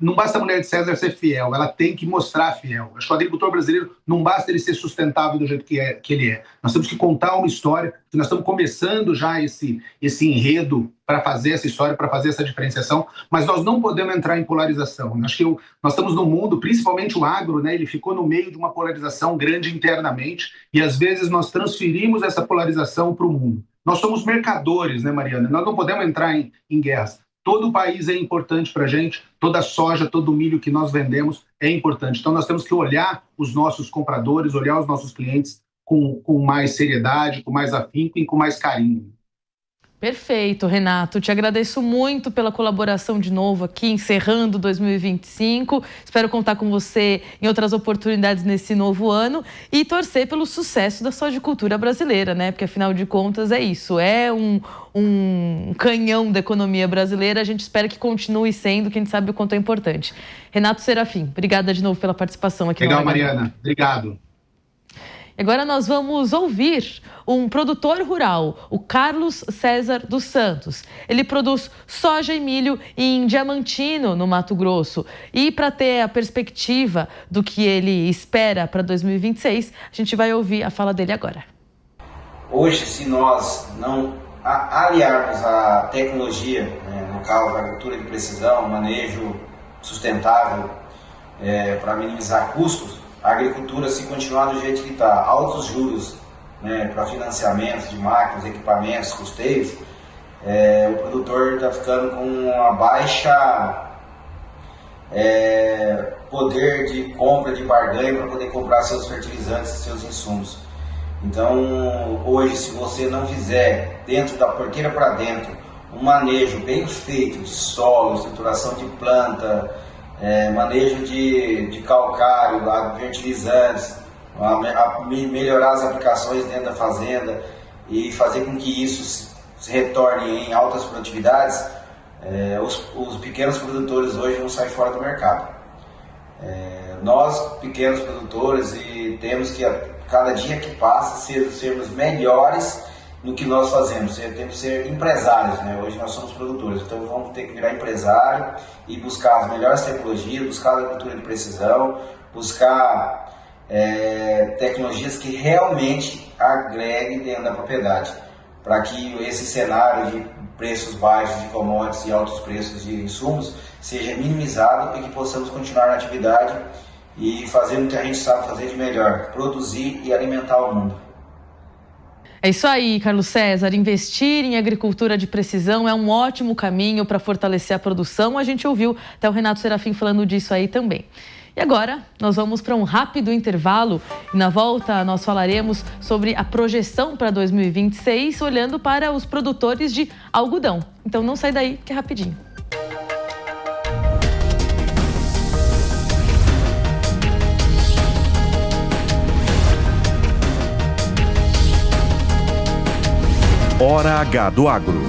D: Não basta a mulher de César ser fiel, ela tem que mostrar fiel. Acho que o agricultor brasileiro não basta ele ser sustentável do jeito que ele é. Nós temos que contar uma história, que nós estamos começando já esse enredo para fazer essa história, para fazer essa diferenciação, mas nós não podemos entrar em polarização. Acho que nós estamos no mundo, principalmente o agro, né, ele ficou no meio de uma polarização grande internamente e às vezes nós transferimos essa polarização para o mundo. Nós somos mercadores, né, Mariana? Nós não podemos entrar em guerras. Todo o país é importante para a gente, toda a soja, todo o milho que nós vendemos é importante. Então, nós temos que olhar os nossos compradores, olhar os nossos clientes com mais seriedade, com mais afinco e com mais carinho.
B: Perfeito, Renato. Te agradeço muito pela colaboração de novo aqui, encerrando 2025. Espero contar com você em outras oportunidades nesse novo ano e torcer pelo sucesso da sojicultura brasileira, né? Porque, afinal de contas, é isso. É um canhão da economia brasileira. A gente espera que continue sendo, que a gente sabe o quanto é importante. Renato Serafim, obrigada de novo pela participação aqui.
D: Legal, Mariana. Obrigado.
B: Agora nós vamos ouvir um produtor rural, o Carlos César dos Santos. Ele produz soja e milho em Diamantino, no Mato Grosso. E para ter a perspectiva do que ele espera para 2026, a gente vai ouvir a fala dele agora.
E: Hoje, se nós não aliarmos a tecnologia, no caso a agricultura de precisão, manejo sustentável, para minimizar custos, a agricultura, se continuar do jeito que está, altos juros, para financiamento de máquinas, equipamentos, custeios, o produtor está ficando com uma baixa poder de compra, de barganha para poder comprar seus fertilizantes, seus insumos. Então, hoje, se você não fizer, dentro da porteira para dentro, um manejo bem feito de solo, estruturação de planta, manejo de calcário, fertilizantes, melhorar as aplicações dentro da fazenda e fazer com que isso se retorne em altas produtividades, os pequenos produtores hoje vão sair fora do mercado. Nós, pequenos produtores, temos que, cada dia que passa, sermos melhores no que nós fazemos. Temos que ser empresários, Hoje nós somos produtores, então vamos ter que virar empresário e buscar as melhores tecnologias, buscar a agricultura de precisão, buscar tecnologias que realmente agreguem dentro da propriedade, para que esse cenário de preços baixos de commodities e altos preços de insumos seja minimizado e que possamos continuar na atividade e fazer o que a gente sabe fazer de melhor, produzir e alimentar o mundo.
B: É isso aí, Carlos César. Investir em agricultura de precisão é um ótimo caminho para fortalecer a produção. A gente ouviu até o Renato Serafim falando disso aí também. E agora, nós vamos para um rápido intervalo e na volta nós falaremos sobre a projeção para 2026, olhando para os produtores de algodão. Então não sai daí, que é rapidinho.
A: Hora H do Agro.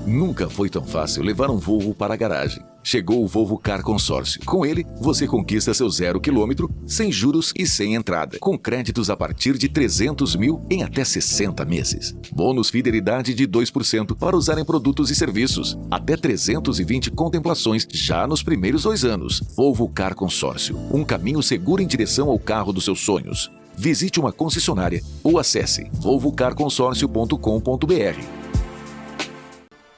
F: Nunca foi tão fácil levar um Volvo para a garagem. Chegou o Volvo Car Consórcio. Com ele, você conquista seu 0 km, sem juros e sem entrada, com créditos a partir de 300 mil em até 60 meses. Bônus fidelidade de 2% para usar em produtos e serviços. Até 320 contemplações já nos primeiros 2 anos. Volvo Car Consórcio. Um caminho seguro em direção ao carro dos seus sonhos. Visite uma concessionária ou acesse volvocarconsórcio.com.br.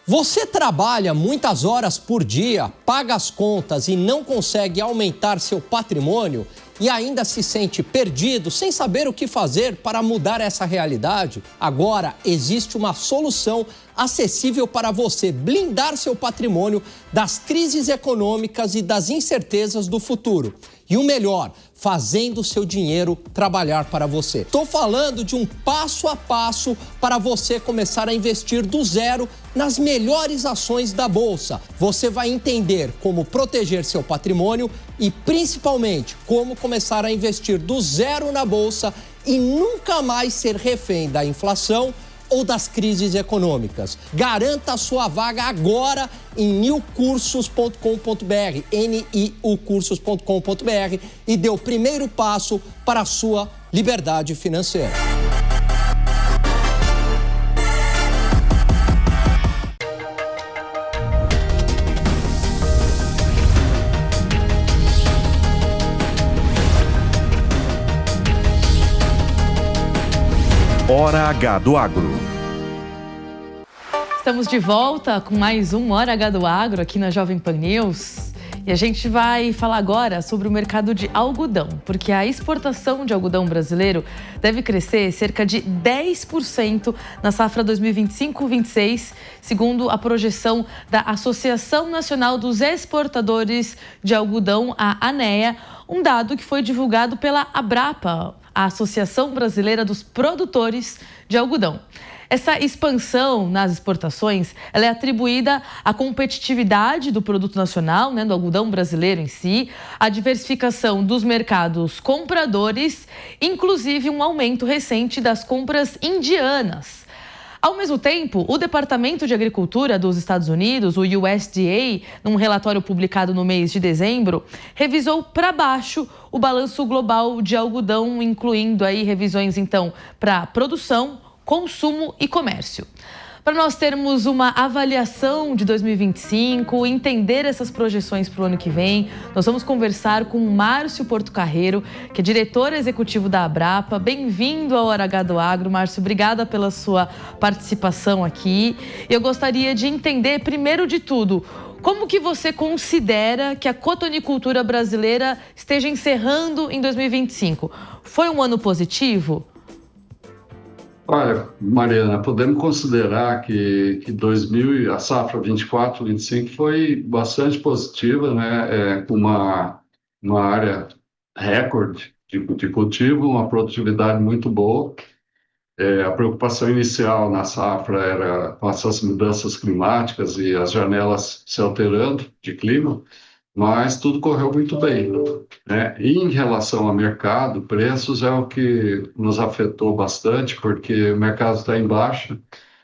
G: Você trabalha muitas horas por dia, paga as contas e não consegue aumentar seu patrimônio e ainda se sente perdido, sem saber o que fazer para mudar essa realidade? Agora existe uma solução acessível para você blindar seu patrimônio das crises econômicas e das incertezas do futuro. E o melhor, fazendo o seu dinheiro trabalhar para você. Estou falando de um passo a passo para você começar a investir do zero nas melhores ações da Bolsa. Você vai entender como proteger seu patrimônio e, principalmente, como começar a investir do zero na Bolsa e nunca mais ser refém da inflação ou das crises econômicas. Garanta a sua vaga agora em niucursos.com.br, niucursos.com.br e dê o primeiro passo para a sua liberdade financeira.
A: Hora H do Agro.
B: Estamos de volta com mais um Hora H do Agro aqui na Jovem Pan News. E a gente vai falar agora sobre o mercado de algodão, porque a exportação de algodão brasileiro deve crescer cerca de 10% na safra 2025-26, segundo a projeção da Associação Nacional dos Exportadores de Algodão, a ANEA, um dado que foi divulgado pela Abrapa, a Associação Brasileira dos Produtores de Algodão. Essa expansão nas exportações, ela é atribuída à competitividade do produto nacional, né, do algodão brasileiro em si, à diversificação dos mercados compradores, inclusive um aumento recente das compras indianas. Ao mesmo tempo, o Departamento de Agricultura dos Estados Unidos, o USDA, num relatório publicado no mês de dezembro, revisou para baixo o balanço global de algodão, incluindo aí revisões, então, para produção, consumo e comércio. Para nós termos uma avaliação de 2025, entender essas projeções para o ano que vem, nós vamos conversar com o Márcio Portocarrero, que é diretor executivo da Abrapa. Bem-vindo ao Hora H do Agro, Márcio. Obrigada pela sua participação aqui. Eu gostaria de entender, primeiro de tudo, como que você considera que a cotonicultura brasileira esteja encerrando em 2025? Foi um ano positivo?
H: Olha, Mariana, podemos considerar que a safra 24-25 foi bastante positiva, né? Com uma área recorde de cultivo, uma produtividade muito boa. A preocupação inicial na safra era com essas mudanças climáticas e as janelas se alterando de clima, mas tudo correu muito bem, né? E em relação ao mercado, preços é o que nos afetou bastante, porque o mercado está em baixa,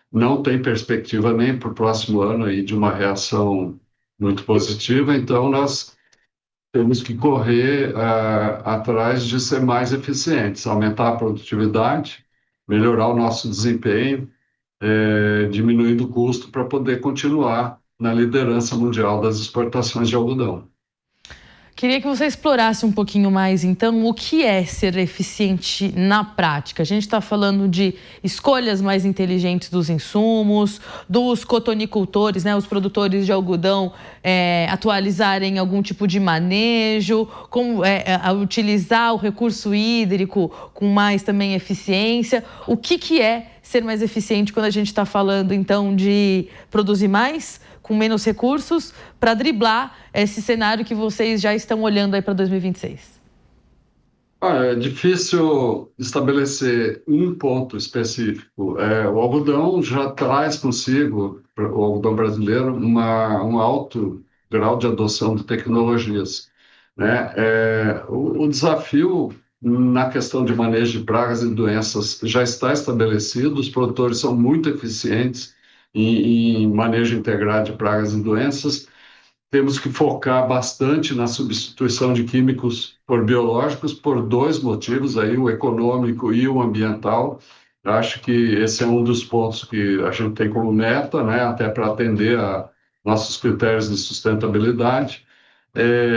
H: não tem perspectiva nem para o próximo ano aí de uma reação muito positiva, então nós temos que correr atrás de ser mais eficientes, aumentar a produtividade, melhorar o nosso desempenho, diminuindo o custo para poder continuar na liderança mundial das exportações de algodão.
B: Queria que você explorasse um pouquinho mais, então, o que é ser eficiente na prática. A gente está falando de escolhas mais inteligentes dos insumos, dos cotonicultores, né, os produtores de algodão, atualizarem algum tipo de manejo, utilizar o recurso hídrico com mais também eficiência. O que é ser mais eficiente quando a gente está falando, então, de produzir mais, com menos recursos, para driblar esse cenário que vocês já estão olhando aí para 2026?
H: É difícil estabelecer um ponto específico. O algodão já traz consigo, o algodão brasileiro, um alto grau de adoção de tecnologias, né? O desafio na questão de manejo de pragas e doenças já está estabelecido, os produtores são muito eficientes em manejo integrado de pragas e doenças. Temos que focar bastante na substituição de químicos por biológicos por dois motivos, aí, o econômico e o ambiental. Eu acho que esse é um dos pontos que a gente tem como meta, né, até para atender a nossos critérios de sustentabilidade.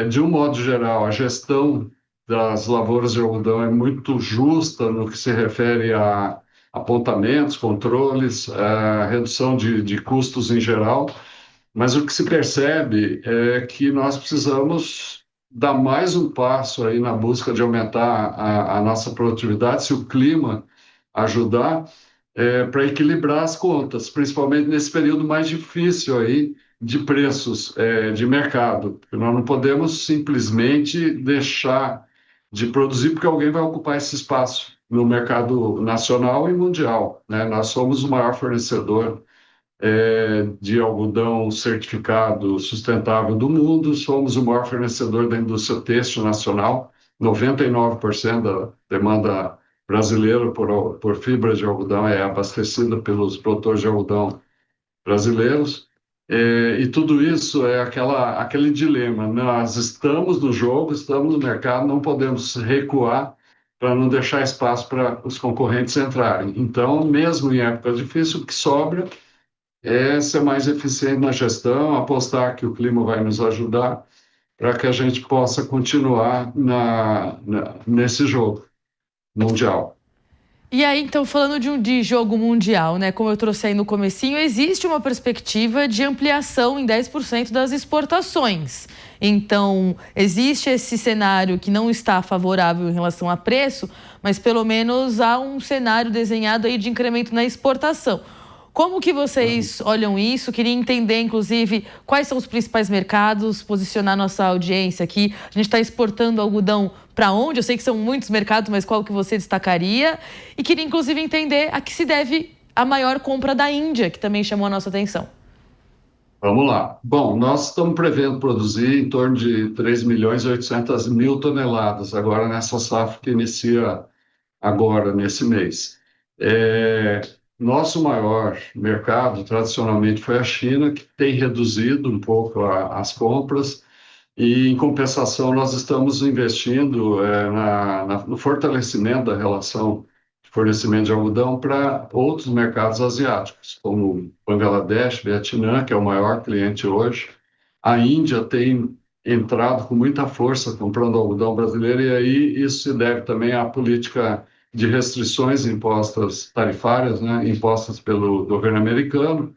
H: De um modo geral, a gestão das lavouras de algodão é muito justa no que se refere a apontamentos, controles, a redução de custos em geral, mas o que se percebe é que nós precisamos dar mais um passo aí na busca de aumentar a nossa produtividade, se o clima ajudar, para equilibrar as contas, principalmente nesse período mais difícil aí de preços de mercado. Nós não podemos simplesmente deixar de produzir porque alguém vai ocupar esse espaço no mercado nacional e mundial, né? Nós somos o maior fornecedor de algodão certificado sustentável do mundo, somos o maior fornecedor da indústria têxtil nacional, 99% da demanda brasileira por fibra de algodão é abastecida pelos produtores de algodão brasileiros, e tudo isso é aquele dilema, nós estamos no jogo, estamos no mercado, não podemos recuar para não deixar espaço para os concorrentes entrarem. Então, mesmo em época difícil, o que sobra é ser mais eficiente na gestão, apostar que o clima vai nos ajudar para que a gente possa continuar nesse jogo mundial.
B: E aí, então, falando de jogo mundial, né, como eu trouxe aí no comecinho, existe uma perspectiva de ampliação em 10% das exportações. Então, existe esse cenário que não está favorável em relação a preço, mas pelo menos há um cenário desenhado aí de incremento na exportação. Como que vocês olham isso? Queria entender, inclusive, quais são os principais mercados, posicionar nossa audiência aqui. A gente está exportando algodão para onde? Eu sei que são muitos mercados, mas qual que você destacaria? E queria, inclusive, entender a que se deve a maior compra da Índia, que também chamou a nossa atenção.
H: Vamos lá. Bom, nós estamos prevendo produzir em torno de 3.800.000 toneladas, agora nessa safra que inicia agora, nesse mês. Nosso maior mercado, tradicionalmente, foi a China, que tem reduzido um pouco as compras, e, em compensação, nós estamos investindo no fortalecimento da relação de fornecimento de algodão para outros mercados asiáticos, como Bangladesh, Vietnã, que é o maior cliente hoje. A Índia tem entrado com muita força comprando algodão brasileiro, e aí isso se deve também à política de restrições impostas tarifárias, né, impostas pelo governo americano,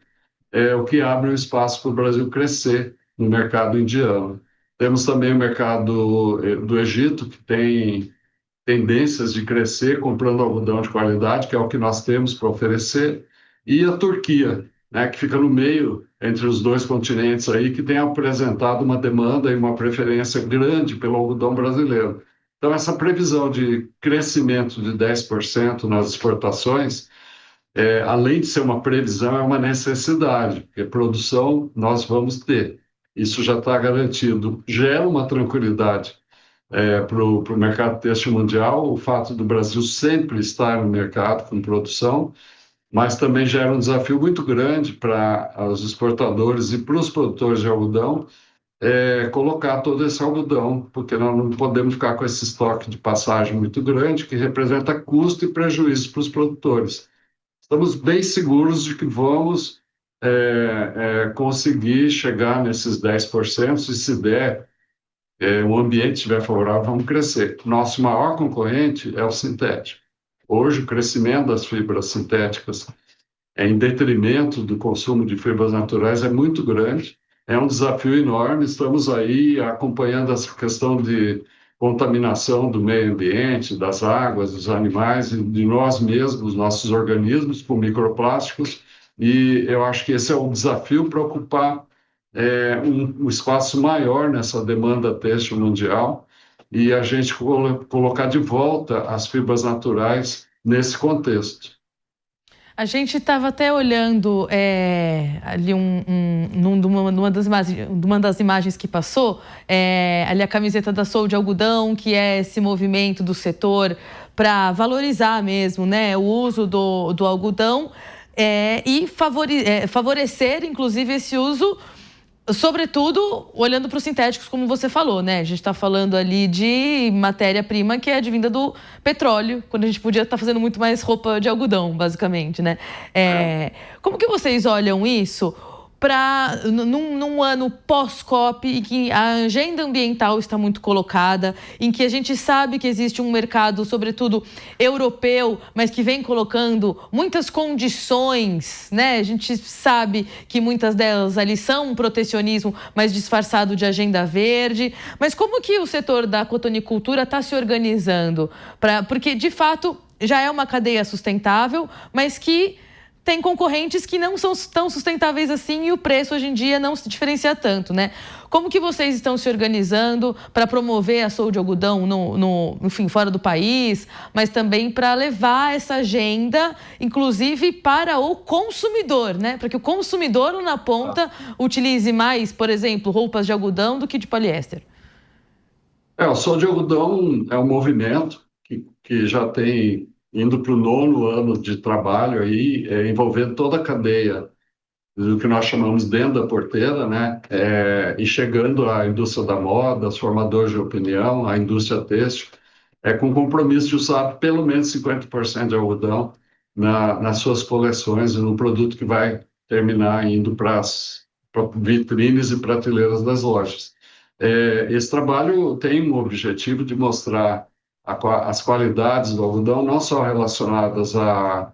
H: o que abre um espaço para o Brasil crescer no mercado indiano. Temos também o mercado do Egito, que tem tendências de crescer comprando algodão de qualidade, que é o que nós temos para oferecer, e a Turquia, né, que fica no meio entre os dois continentes aí, que tem apresentado uma demanda e uma preferência grande pelo algodão brasileiro. Então, essa previsão de crescimento de 10% nas exportações, além de ser uma previsão, é uma necessidade, porque produção nós vamos ter. Isso já está garantido. Gera uma tranquilidade para o mercado têxtil mundial, o fato do Brasil sempre estar no mercado com produção, mas também gera um desafio muito grande para os exportadores e para os produtores de algodão colocar todo esse algodão, porque nós não podemos ficar com esse estoque de passagem muito grande, que representa custo e prejuízo para os produtores. Estamos bem seguros de que vamos conseguir chegar nesses 10%, e se der, o ambiente estiver favorável, vamos crescer. Nosso maior concorrente é o sintético. Hoje, o crescimento das fibras sintéticas, em detrimento do consumo de fibras naturais, é muito grande. É um desafio enorme. Estamos aí acompanhando essa questão de contaminação do meio ambiente, das águas, dos animais, e de nós mesmos, nossos organismos, com microplásticos. E eu acho que esse é o desafio para ocupar um espaço maior nessa demanda têxtil mundial, e a gente colocar de volta as fibras naturais nesse contexto.
B: A gente estava até olhando ali numa das imagens que passou, ali a camiseta da Sou de Algodão, que é esse movimento do setor para valorizar mesmo, né, o uso do algodão e favorecer, inclusive, esse uso, sobretudo olhando para os sintéticos, como você falou, né? A gente está falando ali de matéria-prima que é advinda do petróleo, quando a gente podia estar fazendo muito mais roupa de algodão, basicamente, né? Como que vocês olham isso para num ano pós-COP, em que a agenda ambiental está muito colocada, em que a gente sabe que existe um mercado, sobretudo europeu, mas que vem colocando muitas condições, né? A gente sabe que muitas delas ali são um protecionismo, mas disfarçado de agenda verde. Mas como que o setor da cotonicultura está se organizando? Porque, de fato, já é uma cadeia sustentável, mas que tem concorrentes que não são tão sustentáveis assim, e o preço hoje em dia não se diferencia tanto, né? Como que vocês estão se organizando para promover a Sou de Algodão enfim, fora do país, mas também para levar essa agenda, inclusive, para o consumidor, né? Para que o consumidor na ponta utilize mais, por exemplo, roupas de algodão do que de poliéster.
H: O Sou de Algodão é um movimento que já tem indo para o 9º ano de trabalho aí, envolvendo toda a cadeia do que nós chamamos dentro da porteira, né? E chegando à indústria da moda, aos formadores de opinião, à indústria têxtil, com o compromisso de usar pelo menos 50% de algodão nas suas coleções, e no produto que vai terminar indo para as vitrines e prateleiras das lojas. Esse trabalho tem um objetivo de mostrar as qualidades do algodão, não só relacionadas à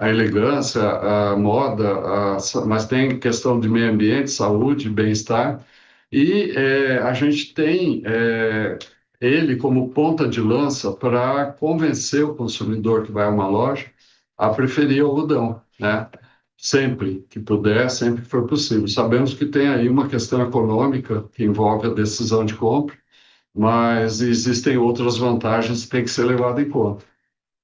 H: elegância, à moda, mas tem questão de meio ambiente, saúde, bem-estar. E a gente tem ele como ponta de lança para convencer o consumidor que vai a uma loja a preferir o algodão, né? Sempre que puder, sempre que for possível. Sabemos que tem aí uma questão econômica que envolve a decisão de compra, mas existem outras vantagens que têm que ser levadas em conta.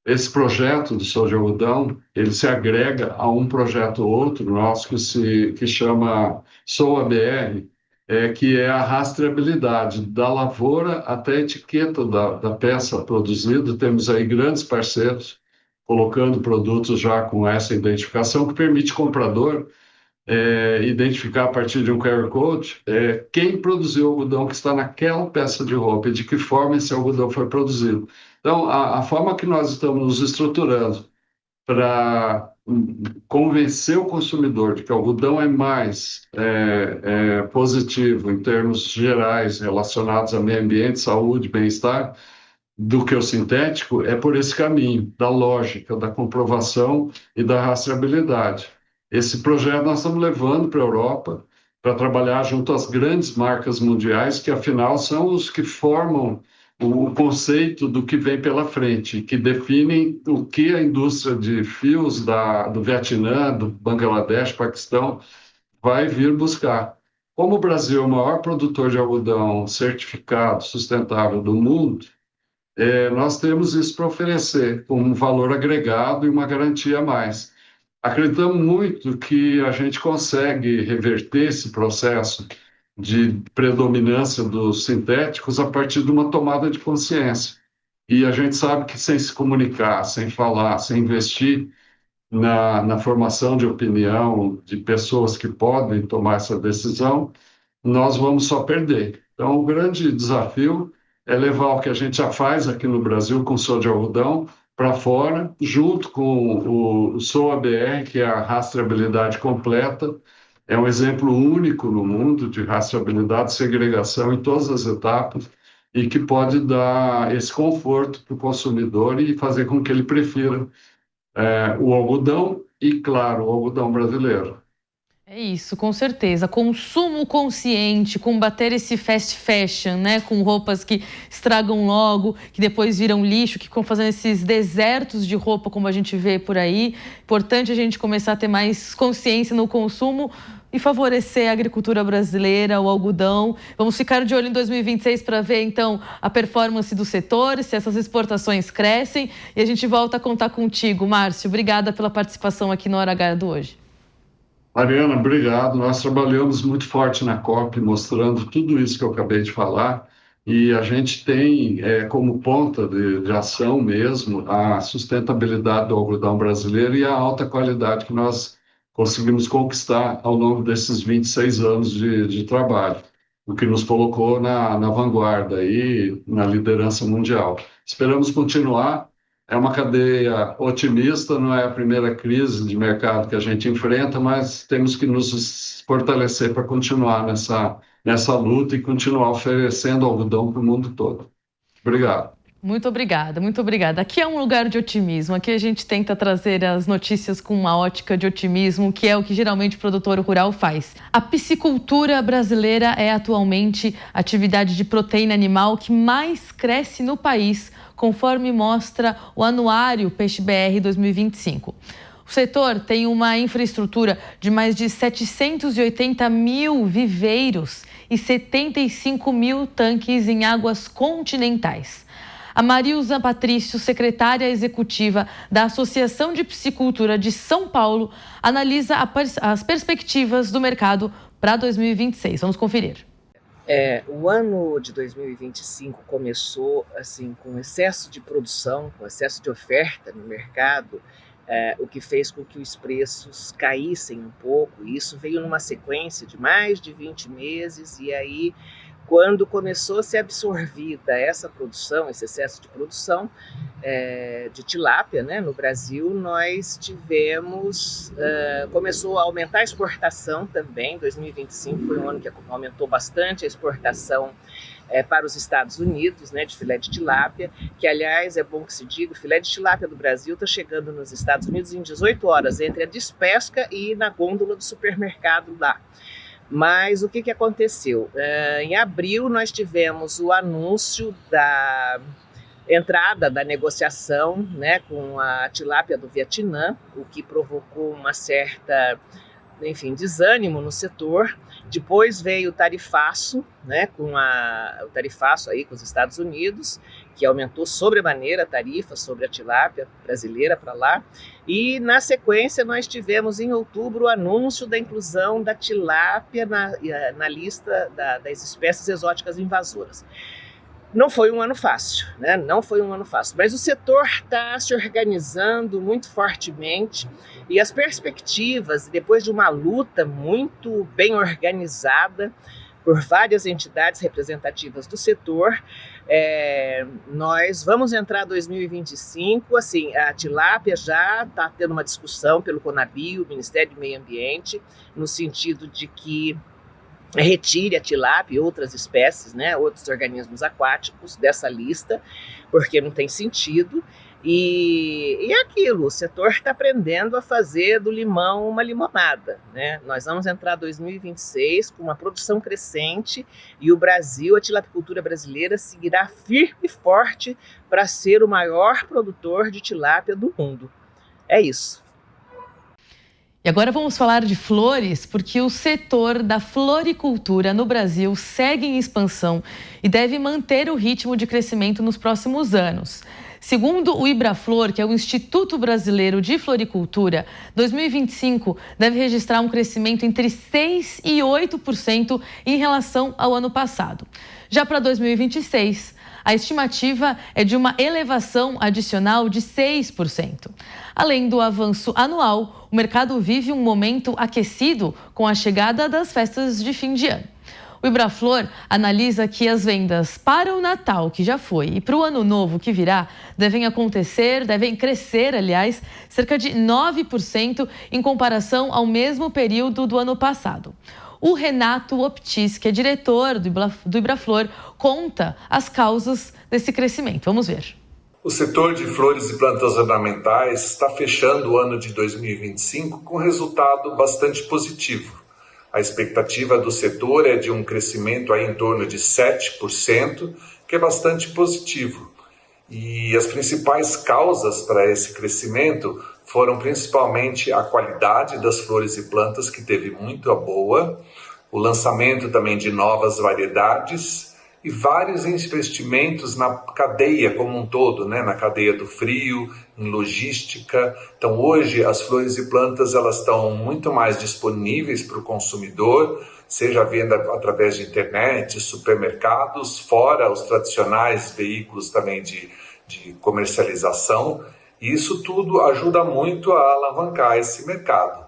H: esse projeto do Sou de Algodão, ele se agrega a um projeto outro nosso que chama Sou ABR, que é a rastreabilidade da lavoura até a etiqueta da peça produzida. Temos aí grandes parceiros colocando produtos já com essa identificação, que permite ao comprador identificar a partir de um QR Code quem produziu o algodão que está naquela peça de roupa e de que forma esse algodão foi produzido. Então, a forma que nós estamos nos estruturando para convencer o consumidor de que o algodão é mais positivo em termos gerais relacionados a meio ambiente, saúde, bem-estar, do que o sintético, é por esse caminho, da lógica, da comprovação e da rastreabilidade. Esse projeto nós estamos levando para a Europa para trabalhar junto às grandes marcas mundiais, que afinal são os que formam o conceito do que vem pela frente, que definem o que a indústria de fios do Vietnã, do Bangladesh, Paquistão, vai vir buscar. Como o Brasil é o maior produtor de algodão certificado sustentável do mundo, nós temos isso para oferecer, com um valor agregado e uma garantia a mais. Acreditamos muito que a gente consegue reverter esse processo de predominância dos sintéticos a partir de uma tomada de consciência. E a gente sabe que sem se comunicar, sem falar, sem investir na formação de opinião de pessoas que podem tomar essa decisão, nós vamos só perder. Então, o grande desafio é levar o que a gente já faz aqui no Brasil com Sou de Algodão para fora, junto com o Sou ABR, que é a rastreabilidade completa. É um exemplo único no mundo de rastreabilidade e segregação em todas as etapas e que pode dar esse conforto para o consumidor e fazer com que ele prefira o algodão e, claro, o algodão brasileiro.
B: É isso, com certeza. Consumo consciente, combater esse fast fashion, né? Com roupas que estragam logo, que depois viram lixo, que ficam fazendo esses desertos de roupa, como a gente vê por aí. Importante a gente começar a ter mais consciência no consumo e favorecer a agricultura brasileira, o algodão. Vamos ficar de olho em 2026 para ver, então, a performance do setor, se essas exportações crescem. E a gente volta a contar contigo, Márcio. Obrigada pela participação aqui no Hora H do hoje.
H: Mariana, obrigado. Nós trabalhamos muito forte na COP, mostrando tudo isso que eu acabei de falar, e a gente tem como ponta de ação mesmo a sustentabilidade do algodão brasileiro e a alta qualidade que nós conseguimos conquistar ao longo desses 26 anos de trabalho, o que nos colocou na vanguarda e na liderança mundial. Esperamos continuar. É uma cadeia otimista, não é a primeira crise de mercado que a gente enfrenta, mas temos que nos fortalecer para continuar nessa luta e continuar oferecendo algodão para o mundo todo. Obrigado.
B: Muito obrigada, muito obrigada. Aqui é um lugar de otimismo, aqui a gente tenta trazer as notícias com uma ótica de otimismo, que é o que geralmente o produtor rural faz. A piscicultura brasileira é atualmente a atividade de proteína animal que mais cresce no país, conforme mostra o anuário Peixe BR 2025. O setor tem uma infraestrutura de mais de 780 mil viveiros e 75 mil tanques em águas continentais. A Marilza Patrício, secretária executiva da Associação de Piscicultura de São Paulo, analisa as perspectivas do mercado para 2026. Vamos conferir.
I: O ano de 2025 começou assim, com excesso de produção, com excesso de oferta no mercado, o que fez com que os preços caíssem um pouco. Isso veio numa sequência de mais de 20 meses, e aí, quando começou a ser absorvida essa produção, esse excesso de produção de tilápia, né, no Brasil, nós começou a aumentar a exportação também. 2025 foi um ano que aumentou bastante a exportação para os Estados Unidos, né, de filé de tilápia, que, aliás, é bom que se diga, o filé de tilápia do Brasil está chegando nos Estados Unidos em 18 horas, entre a despesca e na gôndola do supermercado lá. Mas o que aconteceu? Em abril, nós tivemos o anúncio da entrada da negociação, né, com a tilápia do Vietnã, o que provocou uma certa enfim, desânimo no setor. Depois veio o tarifaço, né, o tarifaço aí com os Estados Unidos, que aumentou sobremaneira a tarifa sobre a tilápia brasileira para lá. E, na sequência, nós tivemos em outubro o anúncio da inclusão da tilápia na lista das espécies exóticas invasoras. Não foi um ano fácil, né? Não foi um ano fácil, mas o setor está se organizando muito fortemente e as perspectivas, depois de uma luta muito bem organizada por várias entidades representativas do setor, nós vamos entrar 2025, assim, a tilápia já está tendo uma discussão pelo CONABI, o Ministério do Meio Ambiente, no sentido de que retire a tilápia e outras espécies, né, outros organismos aquáticos dessa lista, porque não tem sentido. E é aquilo, o setor está aprendendo a fazer do limão uma limonada, né? Nós vamos entrar 2026 com uma produção crescente e o Brasil, a tilapicultura brasileira, seguirá firme e forte para ser o maior produtor de tilápia do mundo. É isso.
B: E agora vamos falar de flores, porque o setor da floricultura no Brasil segue em expansão e deve manter o ritmo de crescimento nos próximos anos. Segundo o Ibraflor, que é o Instituto Brasileiro de Floricultura, 2025 deve registrar um crescimento entre 6% e 8% em relação ao ano passado. Já para 2026, a estimativa é de uma elevação adicional de 6%. Além do avanço anual, o mercado vive um momento aquecido com a chegada das festas de fim de ano. O Ibraflor analisa que as vendas para o Natal, que já foi, e para o Ano Novo, que virá, devem crescer, aliás, cerca de 9% em comparação ao mesmo período do ano passado. O Renato Optis, que é diretor do Ibraflor, conta as causas desse crescimento. Vamos ver.
J: O setor de flores e plantas ornamentais está fechando o ano de 2025 com resultado bastante positivo. A expectativa do setor é de um crescimento aí em torno de 7%, que é bastante positivo. E as principais causas para esse crescimento foram principalmente a qualidade das flores e plantas, que teve muito boa, o lançamento também de novas variedades e vários investimentos na cadeia como um todo, né? Na cadeia do frio, em logística. Então hoje as flores e plantas elas estão muito mais disponíveis para o consumidor, seja a venda através de internet, supermercados, fora os tradicionais veículos também de comercialização. E isso tudo ajuda muito a alavancar esse mercado.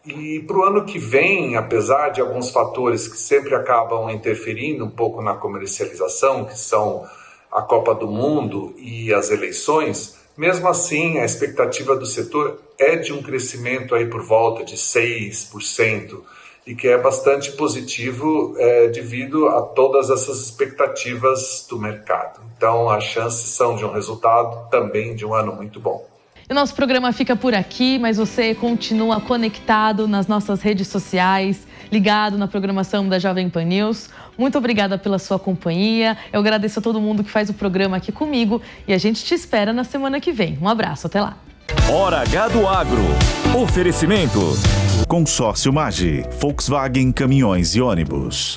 J: E para o ano que vem, apesar de alguns fatores que sempre acabam interferindo um pouco na comercialização, que são a Copa do Mundo e as eleições, mesmo assim a expectativa do setor é de um crescimento aí por volta de 6%, e que é bastante positivo devido a todas essas expectativas do mercado. Então as chances são de um resultado também de um ano muito bom.
B: O nosso programa fica por aqui, mas você continua conectado nas nossas redes sociais, ligado na programação da Jovem Pan News. Muito obrigada pela sua companhia. Eu agradeço a todo mundo que faz o programa aqui comigo e a gente te espera na semana que vem. Um abraço, até lá.
A: Hora H do Agro. Oferecimento. Consórcio Magi. Volkswagen Caminhões e Ônibus.